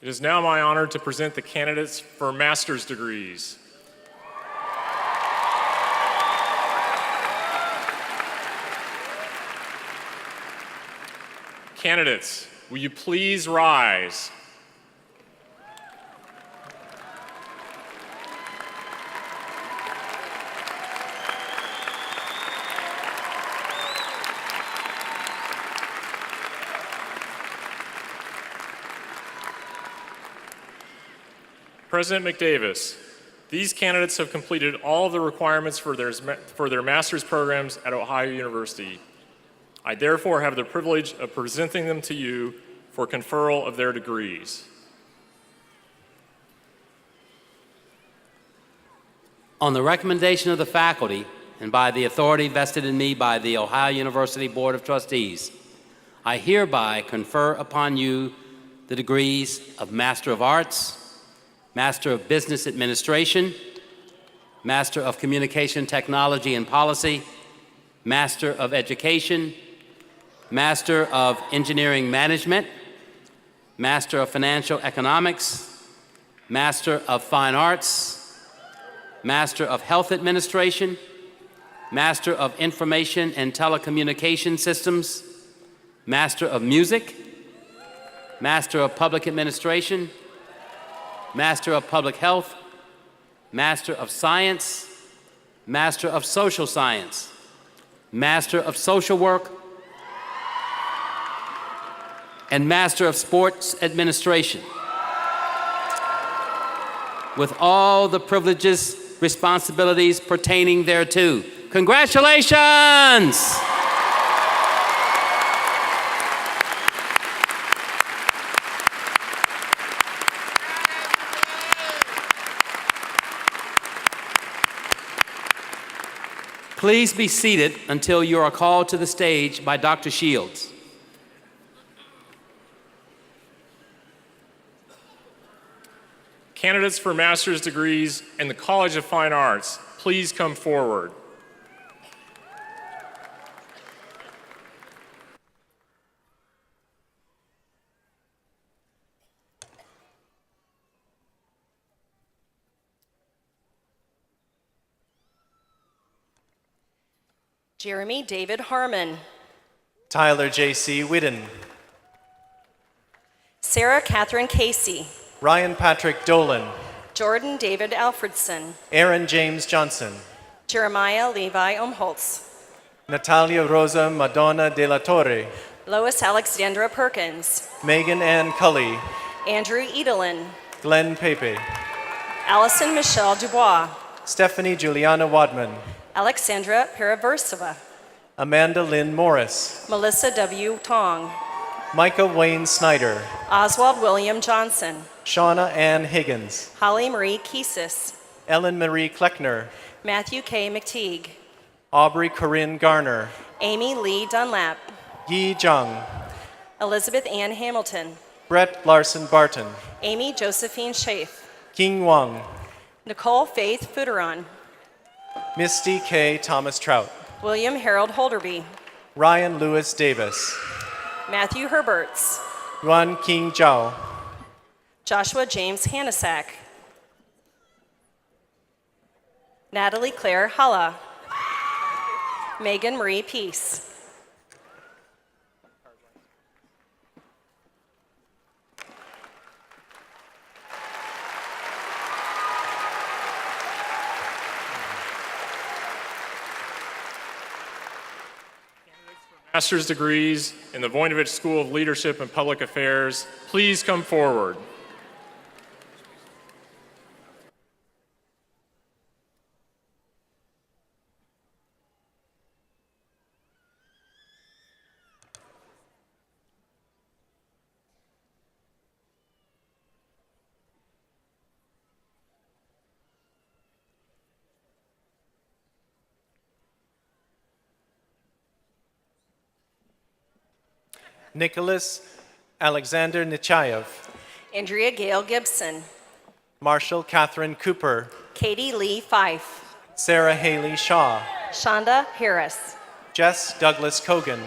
It is now my honor to present the candidates for master's degrees. Candidates, will you please rise? President McDavis, these candidates have completed all of the requirements for their master's programs at Ohio University. I therefore have the privilege of presenting them to you for conferral of their degrees. On the recommendation of the faculty and by the authority vested in me by the Ohio University Board of Trustees, I hereby confer upon you the degrees of Master of Arts, Master of Business Administration, Master of Communication Technology and Policy, Master of Education, Master of Engineering Management, Master of Financial Economics, Master of Fine Arts, Master of Health Administration, Master of Information and Telecommunication Systems, Master of Music, Master of Public Administration, Master of Public Health, Master of Science, Master of Social Science, Master of Social Work, and Master of Sports Administration, with all the privileges, responsibilities pertaining thereto. Congratulations! Please be seated until you are called to the stage by Dr. Shields. Candidates for master's degrees in the College of Fine Arts, please come forward. Jeremy David Harmon. Tyler J.C. Whidden. Sarah Catherine Casey. Ryan Patrick Dolan. Jordan David Alfredson. Aaron James Johnson. Jeremiah Levi Umholtz. Natalia Rosa Madonna de la Torre. Lois Alexandra Perkins. Megan Ann Cully. Andrew Edelin. Glenn Pepe. Allison Michelle Dubois. Stephanie Juliana Wadman. Alexandra Paraversova. Amanda Lynn Morris. Melissa W. Tong. Micah Wayne Snyder. Oswald William Johnson. Shauna Ann Higgins. Holly Marie Kiesis. Ellen Marie Kleckner. Matthew K. McTeague. Aubrey Corinne Garner. Amy Lee Dunlap. Yi Jung. Elizabeth Ann Hamilton, Brett Larson Barton, Amy Josephine Schaaf, King Wang, Nicole Faith Fuderon, Misty K. Thomas Trout, William Harold Holderby, Ryan Lewis Davis, Matthew Herberts, Yuan King Zhao, Joshua James Hanasak, Natalie Claire Halla, Megan Marie Peace. Master's degrees in the Voinovich School of Leadership and Public Affairs, please come forward. Nicholas Alexander Nechayev, Andrea Gail Gibson, Marshall Catherine Cooper, Katie Lee Fife, Sarah Haley Shaw, Shonda Harris, Jess Douglas Kogan,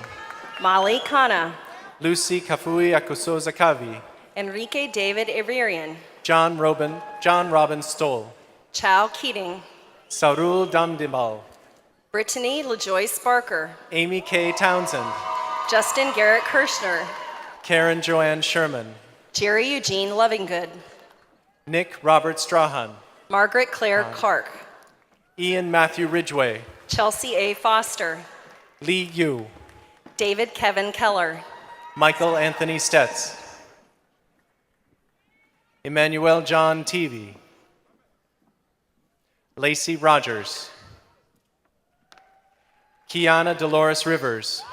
Molly Kana, Lucy Kafui Akusoza Kavi, Enrique David Iverian, John Robin Stoll, Chow Keating, Saurul Damdimal, Brittany LaJoyce Barker, Amy K. Townsend, Justin Garrett Kirshner, Karen Joanne Sherman, Jerry Eugene Lovingood, Nick Robert Strahan, Margaret Claire Clark, Ian Matthew Ridgway, Chelsea A. Foster, Lee Yu, David Kevin Keller, Michael Anthony Stetz, Emmanuel John Teevee, Lacey Rogers, Kiana Dolores Rivers,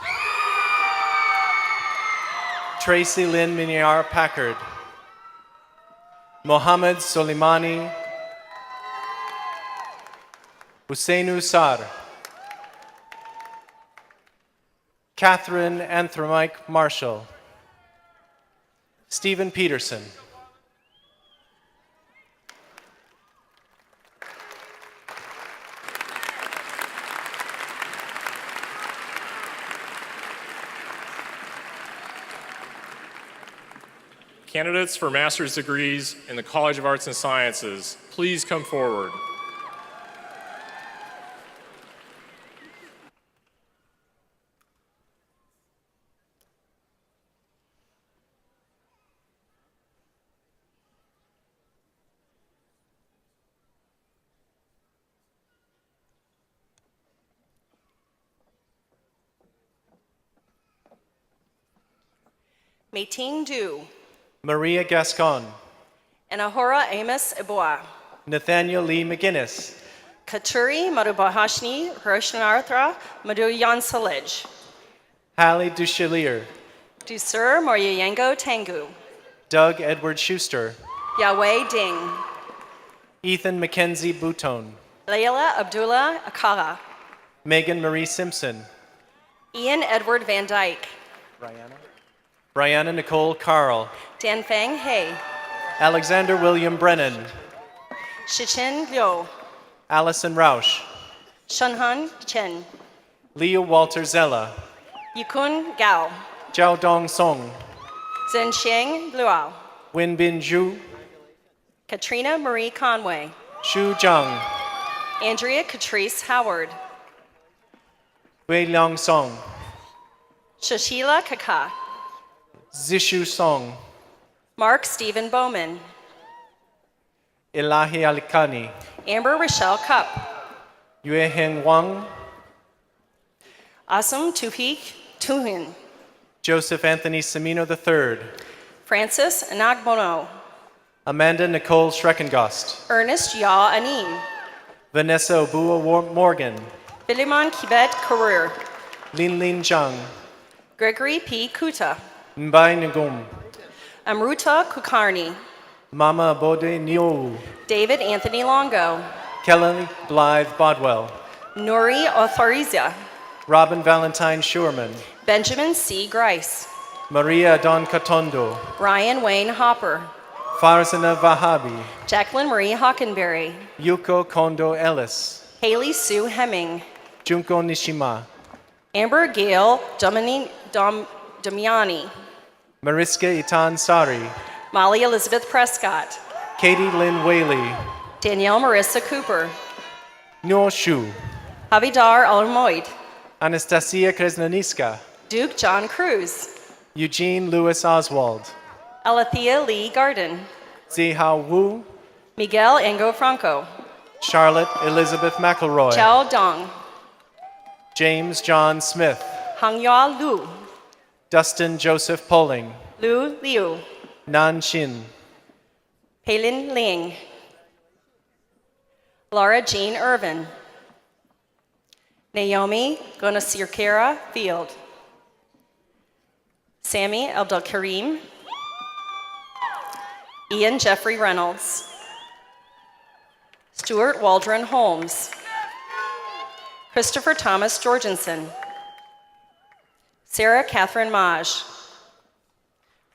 Tracy Lynn Miniar Packard, Mohammed Soleimani, Husseinu Sar, Catherine Anthromike Marshall, Stephen Peterson, Candidates for master's degrees in the College of Arts and Sciences, please come forward. Meiting Du, Maria Gascon, Anahora Amos Iboa, Nathaniel Lee McGinnis, Katuri Madhubahashni Hiroshinarthra Madhuyan Salij, Hallie Duchelier, Dusur Moryayango Tengu, Doug Edward Schuster, Yahweh Ding, Ethan Mackenzie Bouton, Layla Abdullah Akala, Megan Marie Simpson, Ian Edward Van Dyke, Brianna Nicole Carl, Dan Feng He, Alexander William Brennan, Shichin Liu, Allison Rausch, Shunhan Chen, Leo Walter Zella, Yukun Gao, Jiao Dong Song, Zhenxiang Luo, Win Bin Zhu, Katrina Marie Conway, Xu Zhang, Andrea Catrice Howard, Wei Liang Song, Shashila Kaka, Zishu Song, Mark Stephen Bowman, Elahi Alikani, Amber Rochelle Cup, Yue Heng Wang, Asum Tupik Tuhin, Joseph Anthony Semino III, Francis Anagbono, Amanda Nicole Schreckengost, Ernest Ya Anin, Vanessa Obua Morgan, Biliman Kibet Karir, Lin Lin Zhang, Gregory P. Kuta, Mbai Ngum, Amruta Kukarni, Mama Bode Niou, David Anthony Longo, Kelly Blythe Bodwell, Nuri Otharizia, Robin Valentine Schurman, Benjamin C. Grice, Maria Don Catondo, Ryan Wayne Hopper, Farzana Vahabi, Jacqueline Marie Hockenberry, Yuko Kondo Ellis, Haley Sue Hemming, Junko Nishima, Amber Gail Damiani, Mariska Itan Sari, Molly Elizabeth Prescott, Katie Lynn Whaley, Danielle Marissa Cooper, Nuo Shu, Javidar Almoid, Anastasia Kresnaniska, Duke John Cruz, Eugene Lewis Oswald, Alethea Lee Garden, Zihao Wu, Miguel Ango Franco, Charlotte Elizabeth McElroy, Chao Dong, James John Smith, Hangyua Lu, Dustin Joseph Poling, Lu Liu, Nan Shin, Peilin Ling, Laura Jean Irvin, Naomi Gonasirkera Field, Sammy Abdelkarim, Ian Jeffrey Reynolds, Stuart Waldron Holmes, Christopher Thomas Jorgensen, Sarah Catherine Maj,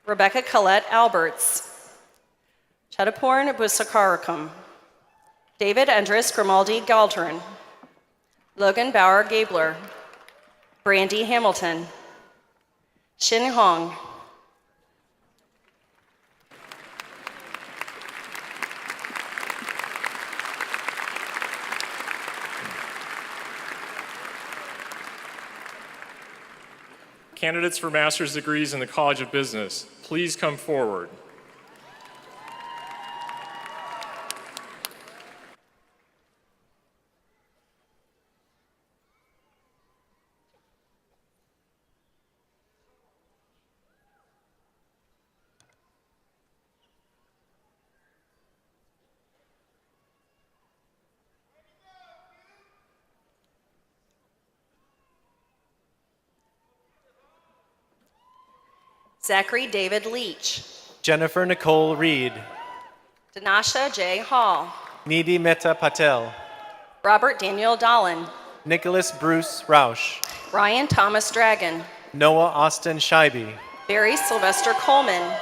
Rebecca Collette Alberts, Chadaporn Busakarakum, David Andres Grimaldi Galdrin, Logan Bauer Gabler, Brandy Hamilton, Shin Hong, Candidates for master's degrees in the College of Business, please come forward. Zachary David Leach, Jennifer Nicole Reed, Dinasha J. Hall, Nidhi Mehta Patel, Robert Daniel Dolan, Nicholas Bruce Rausch, Ryan Thomas Dragon, Noah Austin Scheibe, Barry Sylvester Coleman,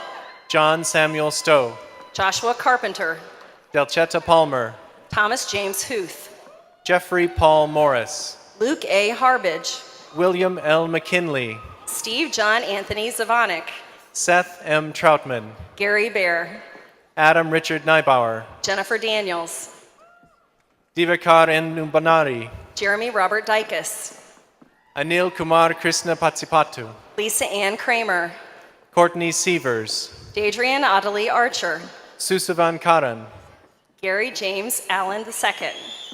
John Samuel Stowe, Joshua Carpenter, Delchetta Palmer, Thomas James Huth, Jeffrey Paul Morris, Luke A. Harbage, William L. McKinley, Steve John Anthony Zavanek, Seth M. Troutman, Gary Bear, Adam Richard Neibauer, Jennifer Daniels, Divakar N. Nubanari, Jeremy Robert Dykus, Anil Kumar Krishna Patsipatu, Lisa Ann Kramer, Courtney Sievers, Dadrian Adelie Archer, Susavan Karan, Gary James Allen II,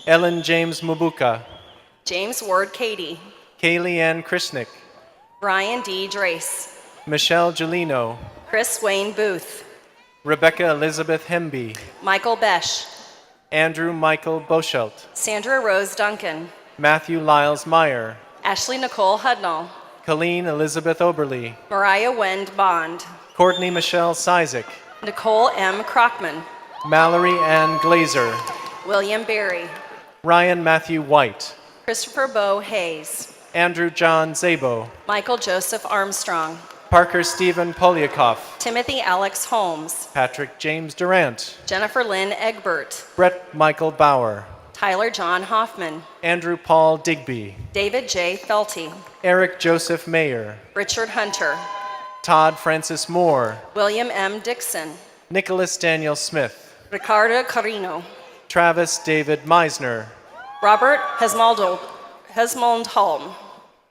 Ellen James Mubuka, James Ward Cady, Kaylee Ann Krishnick, Brian D. Drace, Michelle Gelino, Chris Wayne Booth, Rebecca Elizabeth Hemby, Michael Besh, Andrew Michael Boschelt, Sandra Rose Duncan, Matthew Lyles Meyer, Ashley Nicole Hudnall, Colleen Elizabeth Oberly, Mariah Wend Bond, Courtney Michelle Sizik, Nicole M. Krockman, Mallory Ann Glazer, William Berry, Ryan Matthew White, Christopher Bo Hayes, Andrew John Zabo, Michael Joseph Armstrong, Parker Stephen Polyakov, Timothy Alex Holmes, Patrick James Durant, Jennifer Lynn Egbert, Brett Michael Bauer, Tyler John Hoffman, Andrew Paul Digby, David J. Felty, Eric Joseph Mayer, Richard Hunter, Todd Francis Moore, William M. Dixon, Nicholas Daniel Smith, Ricardo Carino, Travis David Meisner, Robert Hesmondholm,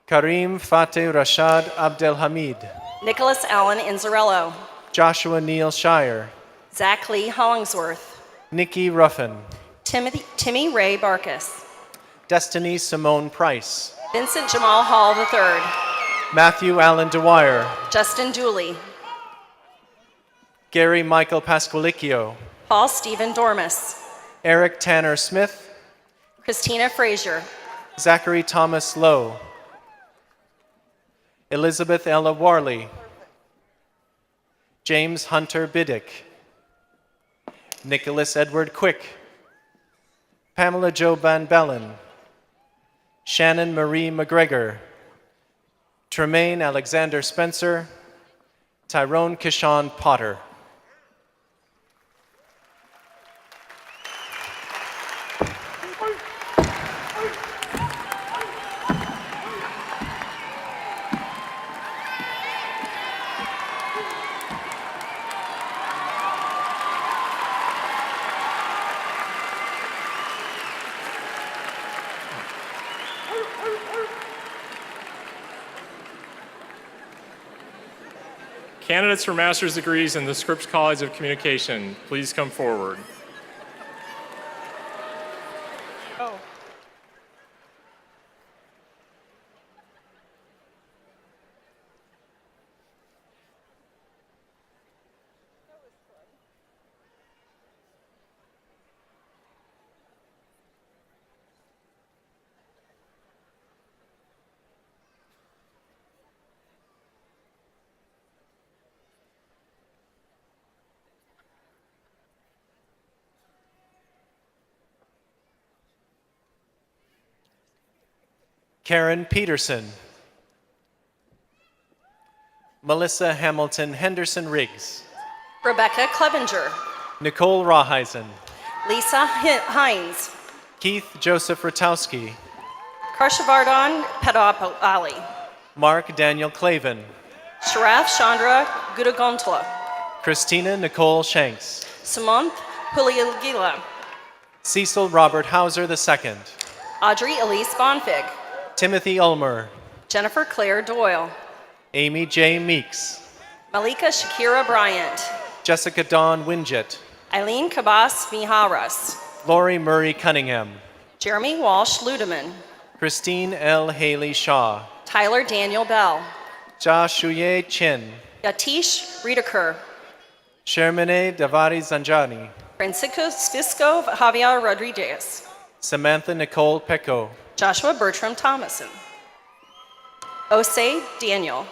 Karim Fateh Rashad Abdelhamid, Nicholas Allen Inzarello, Joshua Neal Shire, Zach Lee Hollingsworth, Nikki Ruffin, Timmy Ray Barkus, Destiny Simone Price, Vincent Jamal Hall III, Matthew Allen Dwyer, Justin Dooley, Gary Michael Pasqualicchio, Paul Stephen Dormus, Eric Tanner Smith, Christina Frazier, Zachary Thomas Lowe, Elizabeth Ella Warley, James Hunter Biddick, Nicholas Edward Quick, Pamela Jo Van Bellen, Shannon Marie McGregor, Tremaine Alexander Spencer, Tyrone Kishon Potter. Candidates for master's degrees in the Scripps College of Communication, please come forward. Karen Peterson. Melissa Hamilton Henderson Riggs. Rebecca Clevenger. Nicole Rawheisen. Lisa Hines. Keith Joseph Ratowski. Karshavardhan Pedopali. Mark Daniel Clavin. Sharaf Chandra Gudagontala. Christina Nicole Shanks. Sumanth Puliagila. Cecil Robert Hauser II. Audrey Elise Bonfig. Timothy Ulmer. Jennifer Claire Doyle. Amy J. Meeks. Malika Shakira Bryant. Jessica Dawn Winget. Eileen Kabas Miharas. Lori Murray Cunningham. Jeremy Walsh Ludeman. Christine L. Haley Shaw. Tyler Daniel Bell. Jia Shuye Chin. Yatish Redeker. Shermane Davari Zanjani. Francisco Javier Rodriguez. Samantha Nicole Pecco. Joshua Bertram Thomason. Osei Daniel.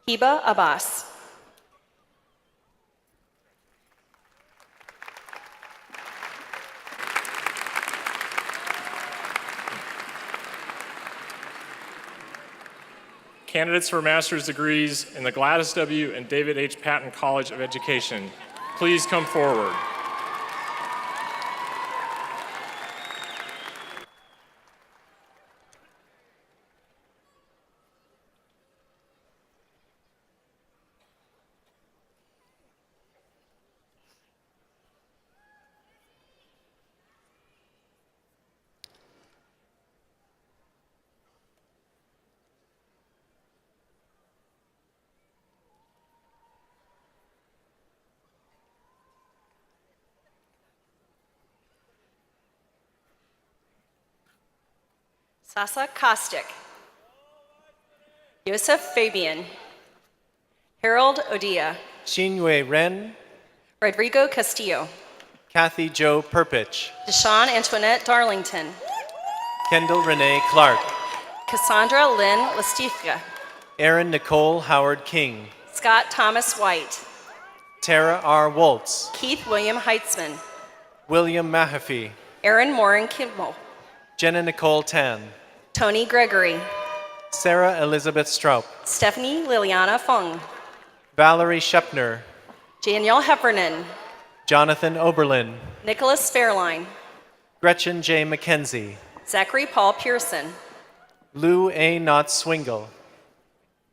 Hiba Abbas. Candidates for master's degrees in the Gladys W. and David H. Patton College of Education, please come forward. Sasa Kostic. Yosef Fabian. Harold Odia. Xinhui Ren. Rodrigo Castillo. Kathy Jo Perpich. Deshawn Antoinette Darlington. Kendall Renee Clark. Cassandra Lynn Lastifka. Erin Nicole Howard King. Scott Thomas White. Tara R. Woltz. Keith William Heitzman. William Mahaffey. Aaron Morin Kimmel. Jenna Nicole Tan. Tony Gregory. Sarah Elizabeth Stroup. Stephanie Liliana Fung. Valerie Shepner. Danielle Heffernan. Jonathan Oberlin. Nicholas Fairline. Gretchen J. McKenzie. Zachary Paul Pearson. Lou A. Knott Swingle.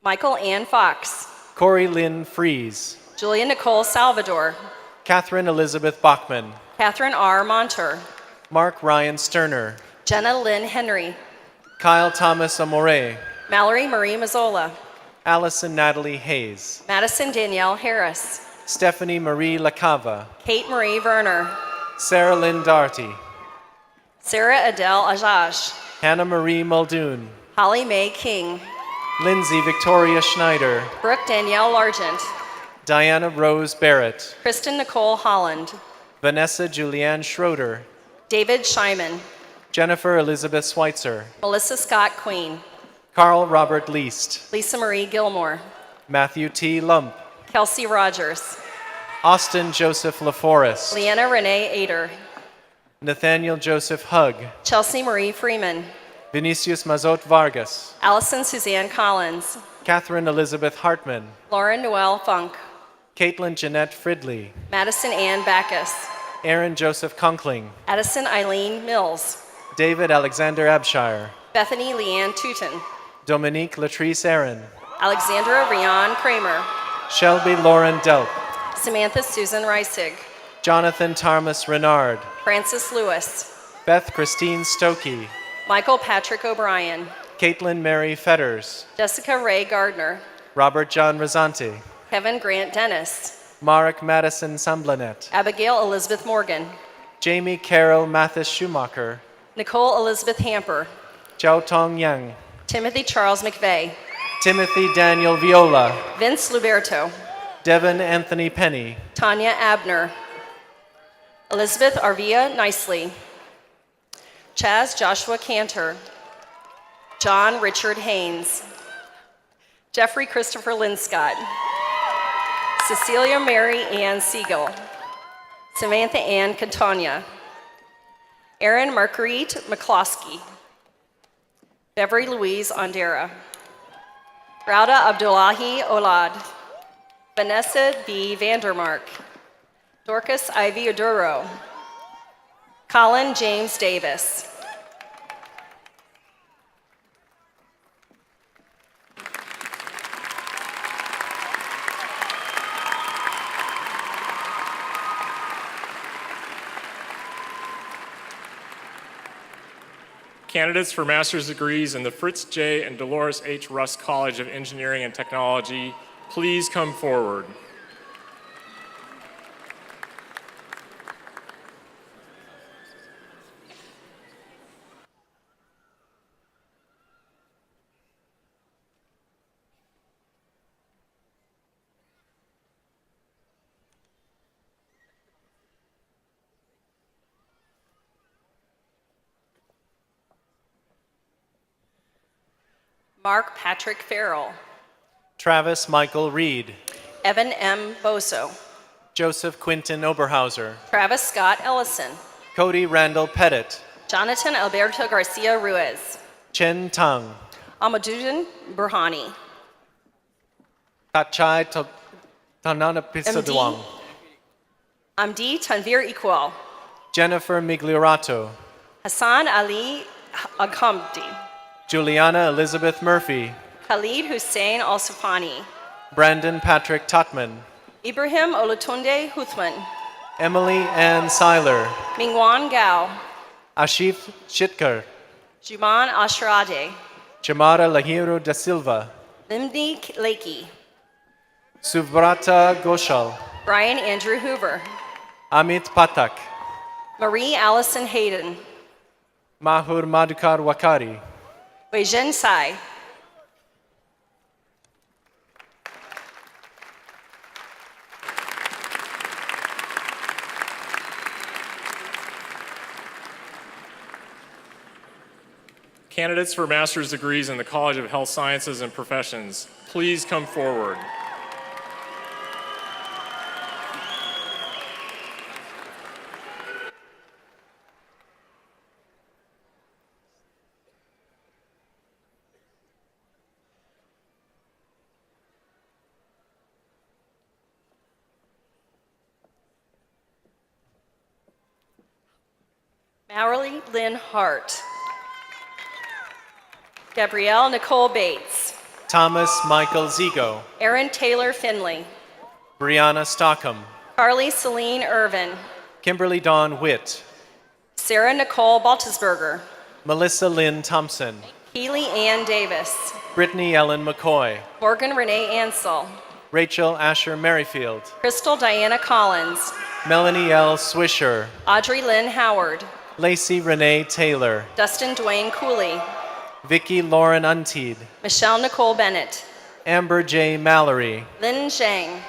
Michael Ann Fox. Corey Lynn Fries. Julia Nicole Salvador. Catherine Elizabeth Bachman. Catherine R. Monter. Mark Ryan Sterner. Jenna Lynn Henry. Kyle Thomas Amore. Mallory Marie Mazzola. Allison Natalie Hayes. Madison Danielle Harris. Stephanie Marie LaCava. Kate Marie Werner. Sarah Lynn Darty. Sarah Adele Ajaj. Hannah Marie Muldoon. Holly Mae King. Lindsay Victoria Schneider. Brooke Danielle Largent. Diana Rose Barrett. Kristen Nicole Holland. Vanessa Julianne Schroeder. David Scheiman. Jennifer Elizabeth Schweitzer. Melissa Scott Queen. Carl Robert Least. Lisa Marie Gilmore. Matthew T. Lump. Kelsey Rogers. Austin Joseph LaForest. Leanna Renee Ader. Nathaniel Joseph Hugg. Chelsea Marie Freeman. Vinicius Mazot Vargas. Allison Suzanne Collins. Catherine Elizabeth Hartman, Lauren Noel Funk, Caitlin Jeanette Fridley, Madison Ann Backus, Aaron Joseph Conkling, Addison Eileen Mills, David Alexander Abshire, Bethany Leanne Tootin, Dominique Latrice Aaron, Alexandra Rion Kramer, Shelby Lauren Delp, Samantha Susan Reisig, Jonathan Tarmas Renard, Francis Lewis, Beth Christine Stokey, Michael Patrick O'Brien, Caitlin Mary Fetters, Jessica Ray Gardner, Robert John Razzanti, Kevin Grant Dennis, Marek Madison Samblanet, Abigail Elizabeth Morgan, Jamie Carol Mathis Schumacher, Nicole Elizabeth Hamper, Jiao Tong Yang, Timothy Charles McVeigh, Timothy Daniel Viola, Vince Luberto, Devin Anthony Penny, Tanya Abner, Elizabeth Arvia Nicely, Chaz Joshua Cantor, John Richard Haynes, Jeffrey Christopher Linscott, Cecilia Mary Ann Siegel, Samantha Ann Catania, Erin Marguerite McCloskey, Beverly Louise Ondera, Rauda Abdullahi Olad, Vanessa B. Vandermark, Dorcas Ivy Oduro, Colin James Davis. Candidates for master's degrees in the Fritz J. and Dolores H. Russ College of Engineering and Technology, please come forward. Mark Patrick Farrell, Travis Michael Reed, Evan M. Boso, Joseph Quinton Oberhauser, Travis Scott Ellison, Cody Randall Pettit, Jonathan Alberto Garcia Ruiz, Chen Tang, Amaduddin Burhani, Tachai Tanana Pisaduang, Amdi Tanvir Iqbal, Jennifer Migliorato, Hassan Ali Aghamdi, Juliana Elizabeth Murphy, Khalid Hussein Al-Sufani, Brandon Patrick Tutman, Ibrahim Olutunde Huthman, Emily Ann Seiler, Mingwan Gao, Ashif Shitkar, Juman Ashrade, Chamara Lahiro da Silva, Limni Lakey, Suvrata Goshal, Brian Andrew Hoover, Amit Patak, Marie Allison Hayden, Mahur Madhukar Wakari, Weijen Sai, Candidates for master's degrees in the College of Health Sciences and Professions, please come forward. Mallory Lynn Hart, Gabrielle Nicole Bates, Thomas Michael Zigo, Aaron Taylor Finley, Brianna Stockham, Carly Celine Irvin, Kimberly Dawn Witt, Sarah Nicole Baltisberger, Melissa Lynn Thompson, Keely Ann Davis, Brittany Ellen McCoy, Morgan Renee Ansell, Rachel Asher Merrifield, Crystal Diana Collins, Melanie L. Swisher, Audrey Lynn Howard, Lacey Renee Taylor, Dustin Dwayne Cooley, Vicky Lauren Unteed, Michelle Nicole Bennett, Amber J. Mallory, Lynn Zhang,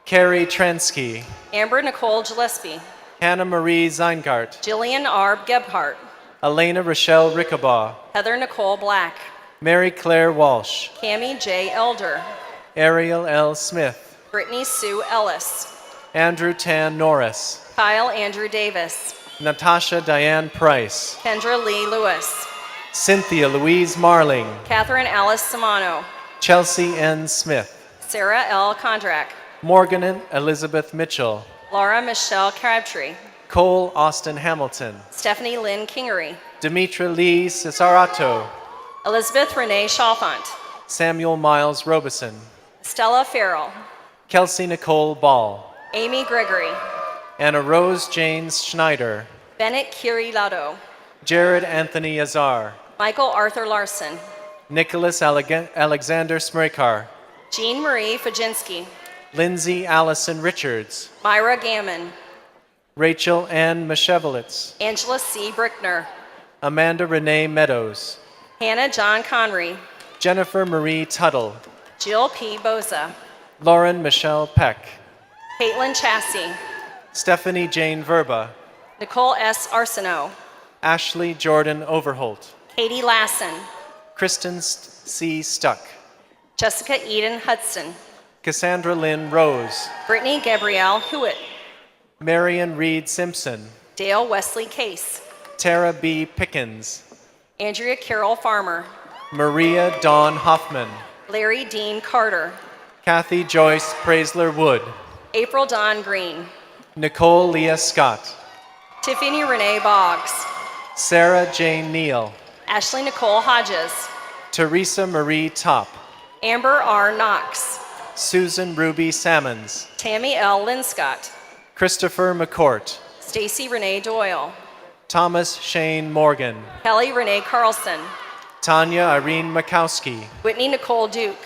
Carrie Trensky, Amber Nicole Gillespie, Hannah Marie Zeingart, Jillian Arb Gebhardt, Elena Rochelle Rickabaugh, Heather Nicole Black, Mary Claire Walsh, Cammie J. Elder, Ariel L. Smith, Brittany Sue Ellis, Andrew Tan Norris, Kyle Andrew Davis, Natasha Diane Price, Kendra Lee Lewis, Cynthia Louise Marling, Catherine Alice Samano, Chelsea N. Smith, Sarah L. Kondrak, Morgan Elizabeth Mitchell, Laura Michelle Crabtree, Cole Austin Hamilton, Stephanie Lynn Kingery, Demetra Lee Cesarato, Elizabeth Renee Chalfont, Samuel Miles Robeson, Stella Farrell, Kelsey Nicole Ball, Amy Gregory, Anna Rose Janes Schneider, Bennett Curie Lado, Jared Anthony Azar, Michael Arthur Larson, Nicholas Alexander Smrekar, Jean Marie Fajinski, Lindsay Allison Richards, Myra Gammon, Rachel Ann Mashevitz, Angela C. Brickner, Amanda Renee Meadows, Hannah John Conry, Jennifer Marie Tuttle, Jill P. Boza, Lauren Michelle Peck, Caitlin Chassie, Stephanie Jane Verba, Nicole S. Arsenault, Ashley Jordan Overholt, Katie Lassen, Kristen C. Stuck, Jessica Eden Hudson, Cassandra Lynn Rose, Brittany Gabrielle Hewitt, Marion Reed Simpson, Dale Wesley Case, Tara B. Pickens, Andrea Carroll Farmer, Maria Dawn Hoffman, Larry Dean Carter, Kathy Joyce Praisler Wood, April Dawn Green, Nicole Leah Scott, Tiffany Renee Boggs, Sarah Jane Neal, Ashley Nicole Hodges, Teresa Marie Top, Amber R. Knox, Susan Ruby Sammons, Tammy L. Linscott, Christopher McCourt, Stacy Renee Doyle, Thomas Shane Morgan, Kelly Renee Carlson, Tanya Irene Makowski, Whitney Nicole Duke,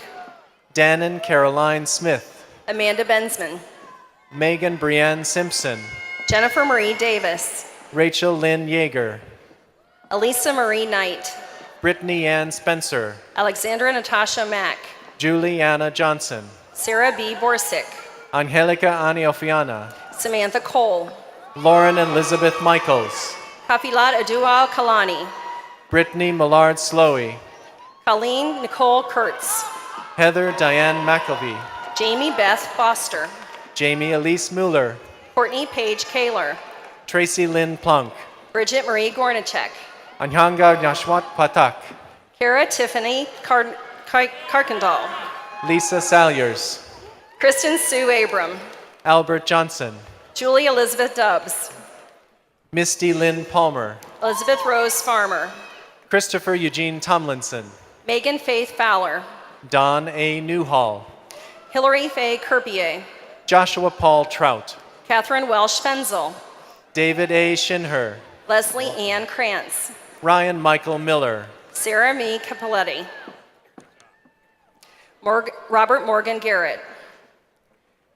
Dannon Caroline Smith, Amanda Bensman, Megan Brienne Simpson, Jennifer Marie Davis, Rachel Lynn Yeager, Elisa Marie Knight, Brittany Ann Spencer, Alexandra Natasha Mack, Julie Anna Johnson, Sarah B. Borsick, Angelica Aniofiana, Samantha Cole, Lauren Elizabeth Michaels, Kafilat Adual Kalani, Brittany Millard Slowey, Colleen Nicole Kurtz, Heather Diane McElvey, Jamie Beth Foster, Jamie Elise Mueller, Courtney Paige Kaler, Tracy Lynn Plunk, Bridget Marie Gornichek, Anyanga Nyashwat Patak, Kara Tiffany Karkendall, Lisa Salyers, Kristen Sue Abram, Albert Johnson, Julie Elizabeth Dubbs, Misty Lynn Palmer, Elizabeth Rose Farmer, Christopher Eugene Tomlinson, Megan Faith Fowler, Don A. Newhall, Hillary Faye Kerpier, Joshua Paul Trout, Catherine Welsh Fenzel, David A. Shinher, Leslie Ann Krantz, Ryan Michael Miller, Sarah Me Capoletti, Robert Morgan Garrett,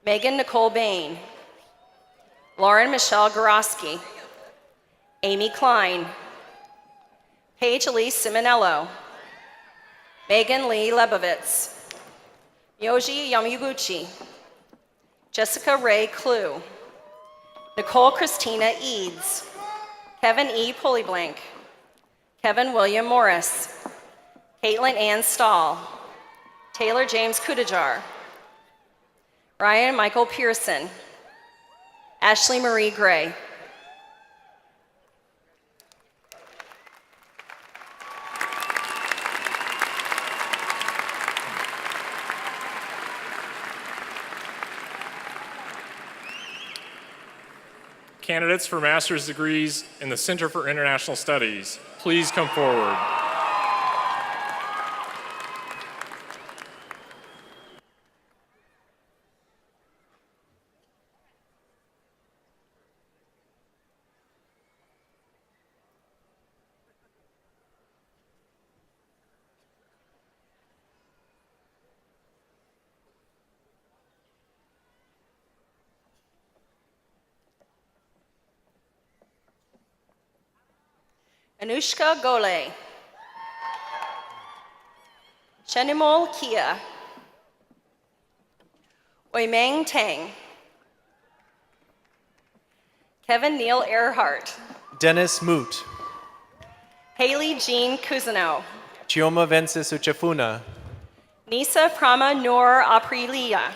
Megan Nicole Bain, Lauren Michelle Goroski, Amy Klein, Paige Elise Simonello, Megan Lee Lebovitz, Yoji Yamaguchi, Jessica Ray Clue, Nicole Christina Eads, Kevin E. Pullyblank, Kevin William Morris, Caitlin Ann Stahl, Taylor James Kudajar, Ryan Michael Pearson, Ashley Marie Gray. Candidates for master's degrees in the Center for International Studies, please come forward. Anushka Gole, Shenimol Kia, Oimeng Tang, Kevin Neal Earhart, Dennis Moot, Haley Jean Cousineau, Chioma Vences Uchafuna, Nisa Prama Noor Aprilia,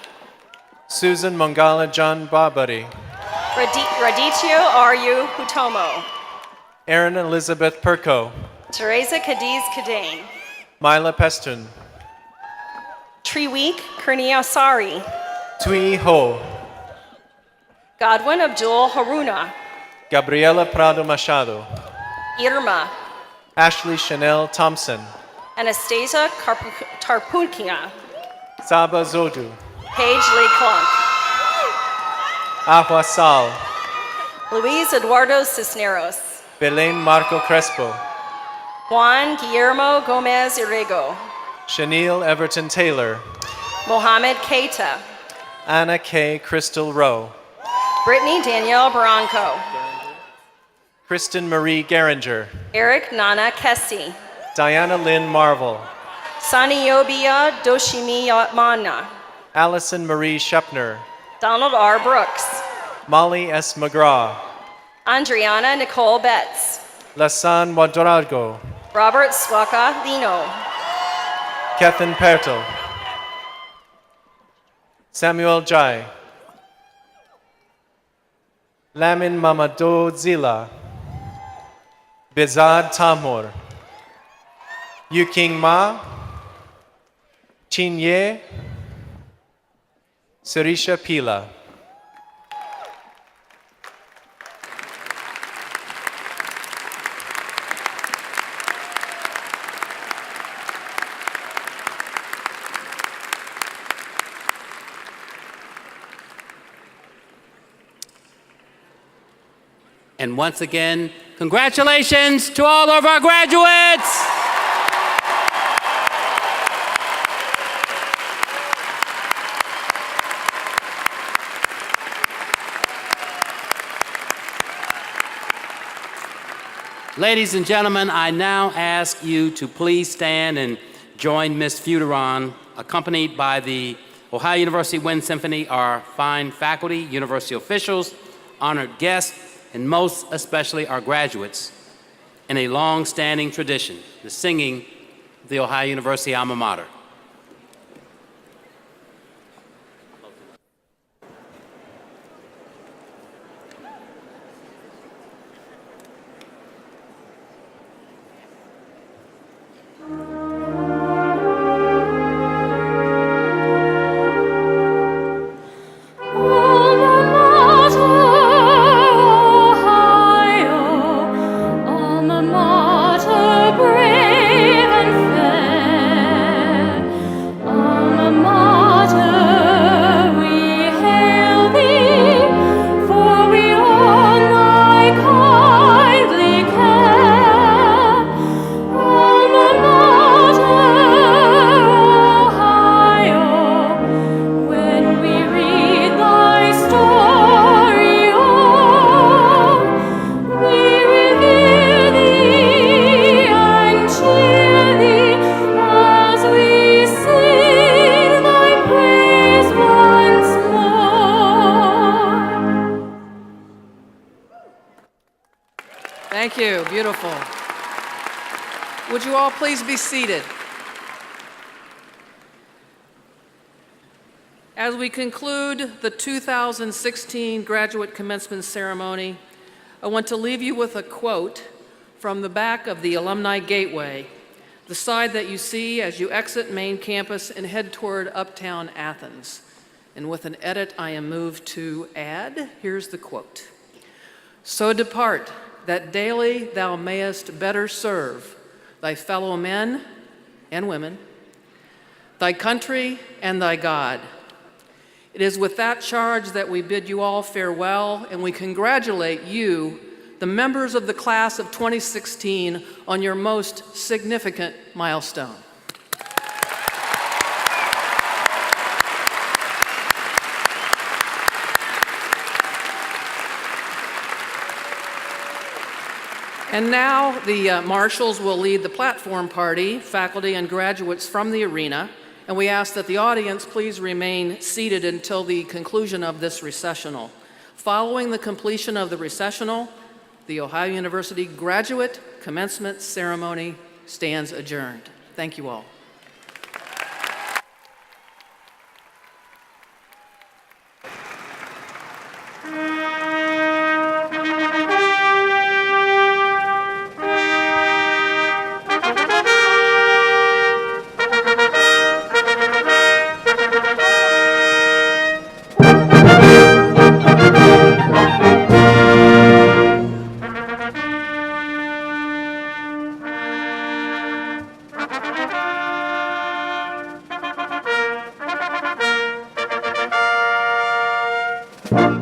Susan Mongala John Barbary, Radityo Aryu Hutomo, Erin Elizabeth Perko, Teresa Cadiz Cadane, Mila Pestun, Triweek Kurniasari. Tui Ho. Godwin Abdul Haruna. Gabriela Prado Machado. Irma. Ashley Chanel Thompson. Anastasia Tarpunkia. Saba Zodu. Paige Lee Clunk. Ahua Sal. Luis Eduardo Cisneros. Belen Marco Crespo. Juan Guillermo Gomez Irego. Chanel Everton Taylor. Mohammed Keita. Anna K. Crystal Rowe. Brittany Danielle Barranco. Kristen Marie Geringer. Eric Nana Kessi. Diana Lynn Marvel. Saniyobia Doshimi Mana. Allison Marie Shepner. Donald R. Brooks. Molly S. McGraw. Andriana Nicole Betts. Lasan Wadrago. Robert Swaka Lino. Kethan Perto. Samuel Jai. Lamin Mamadou Zila. Bezad Tamor. Yuking Ma. Chinye. Sarisha Pila. And once again, congratulations to all of our graduates! Ladies and gentlemen, I now ask you to please stand and join Miss Feuderon, accompanied by the Ohio University Wind Symphony, our fine faculty, university officials, honored guests, and most especially our graduates, in a long-standing tradition, the singing of the Ohio University alma mater. Thank you. Beautiful. Would you all please be seated? As we conclude the 2016 graduate commencement ceremony, I want to leave you with a quote from the back of the Alumni Gateway, the side that you see as you exit main campus and head toward uptown Athens. And with an edit I am moved to add, here's the quote. So depart, that daily thou mayest better serve thy fellow men and women, thy country and thy God. It is with that charge that we bid you all farewell, and we congratulate you, the members of the class of 2016, on your most significant milestone. And now the marshals will lead the platform party, faculty and graduates from the arena, and we ask that the audience please remain seated until the conclusion of this recessional. Following the completion of the recessional, the Ohio University graduate commencement ceremony stands adjourned. Thank you all. Thank you.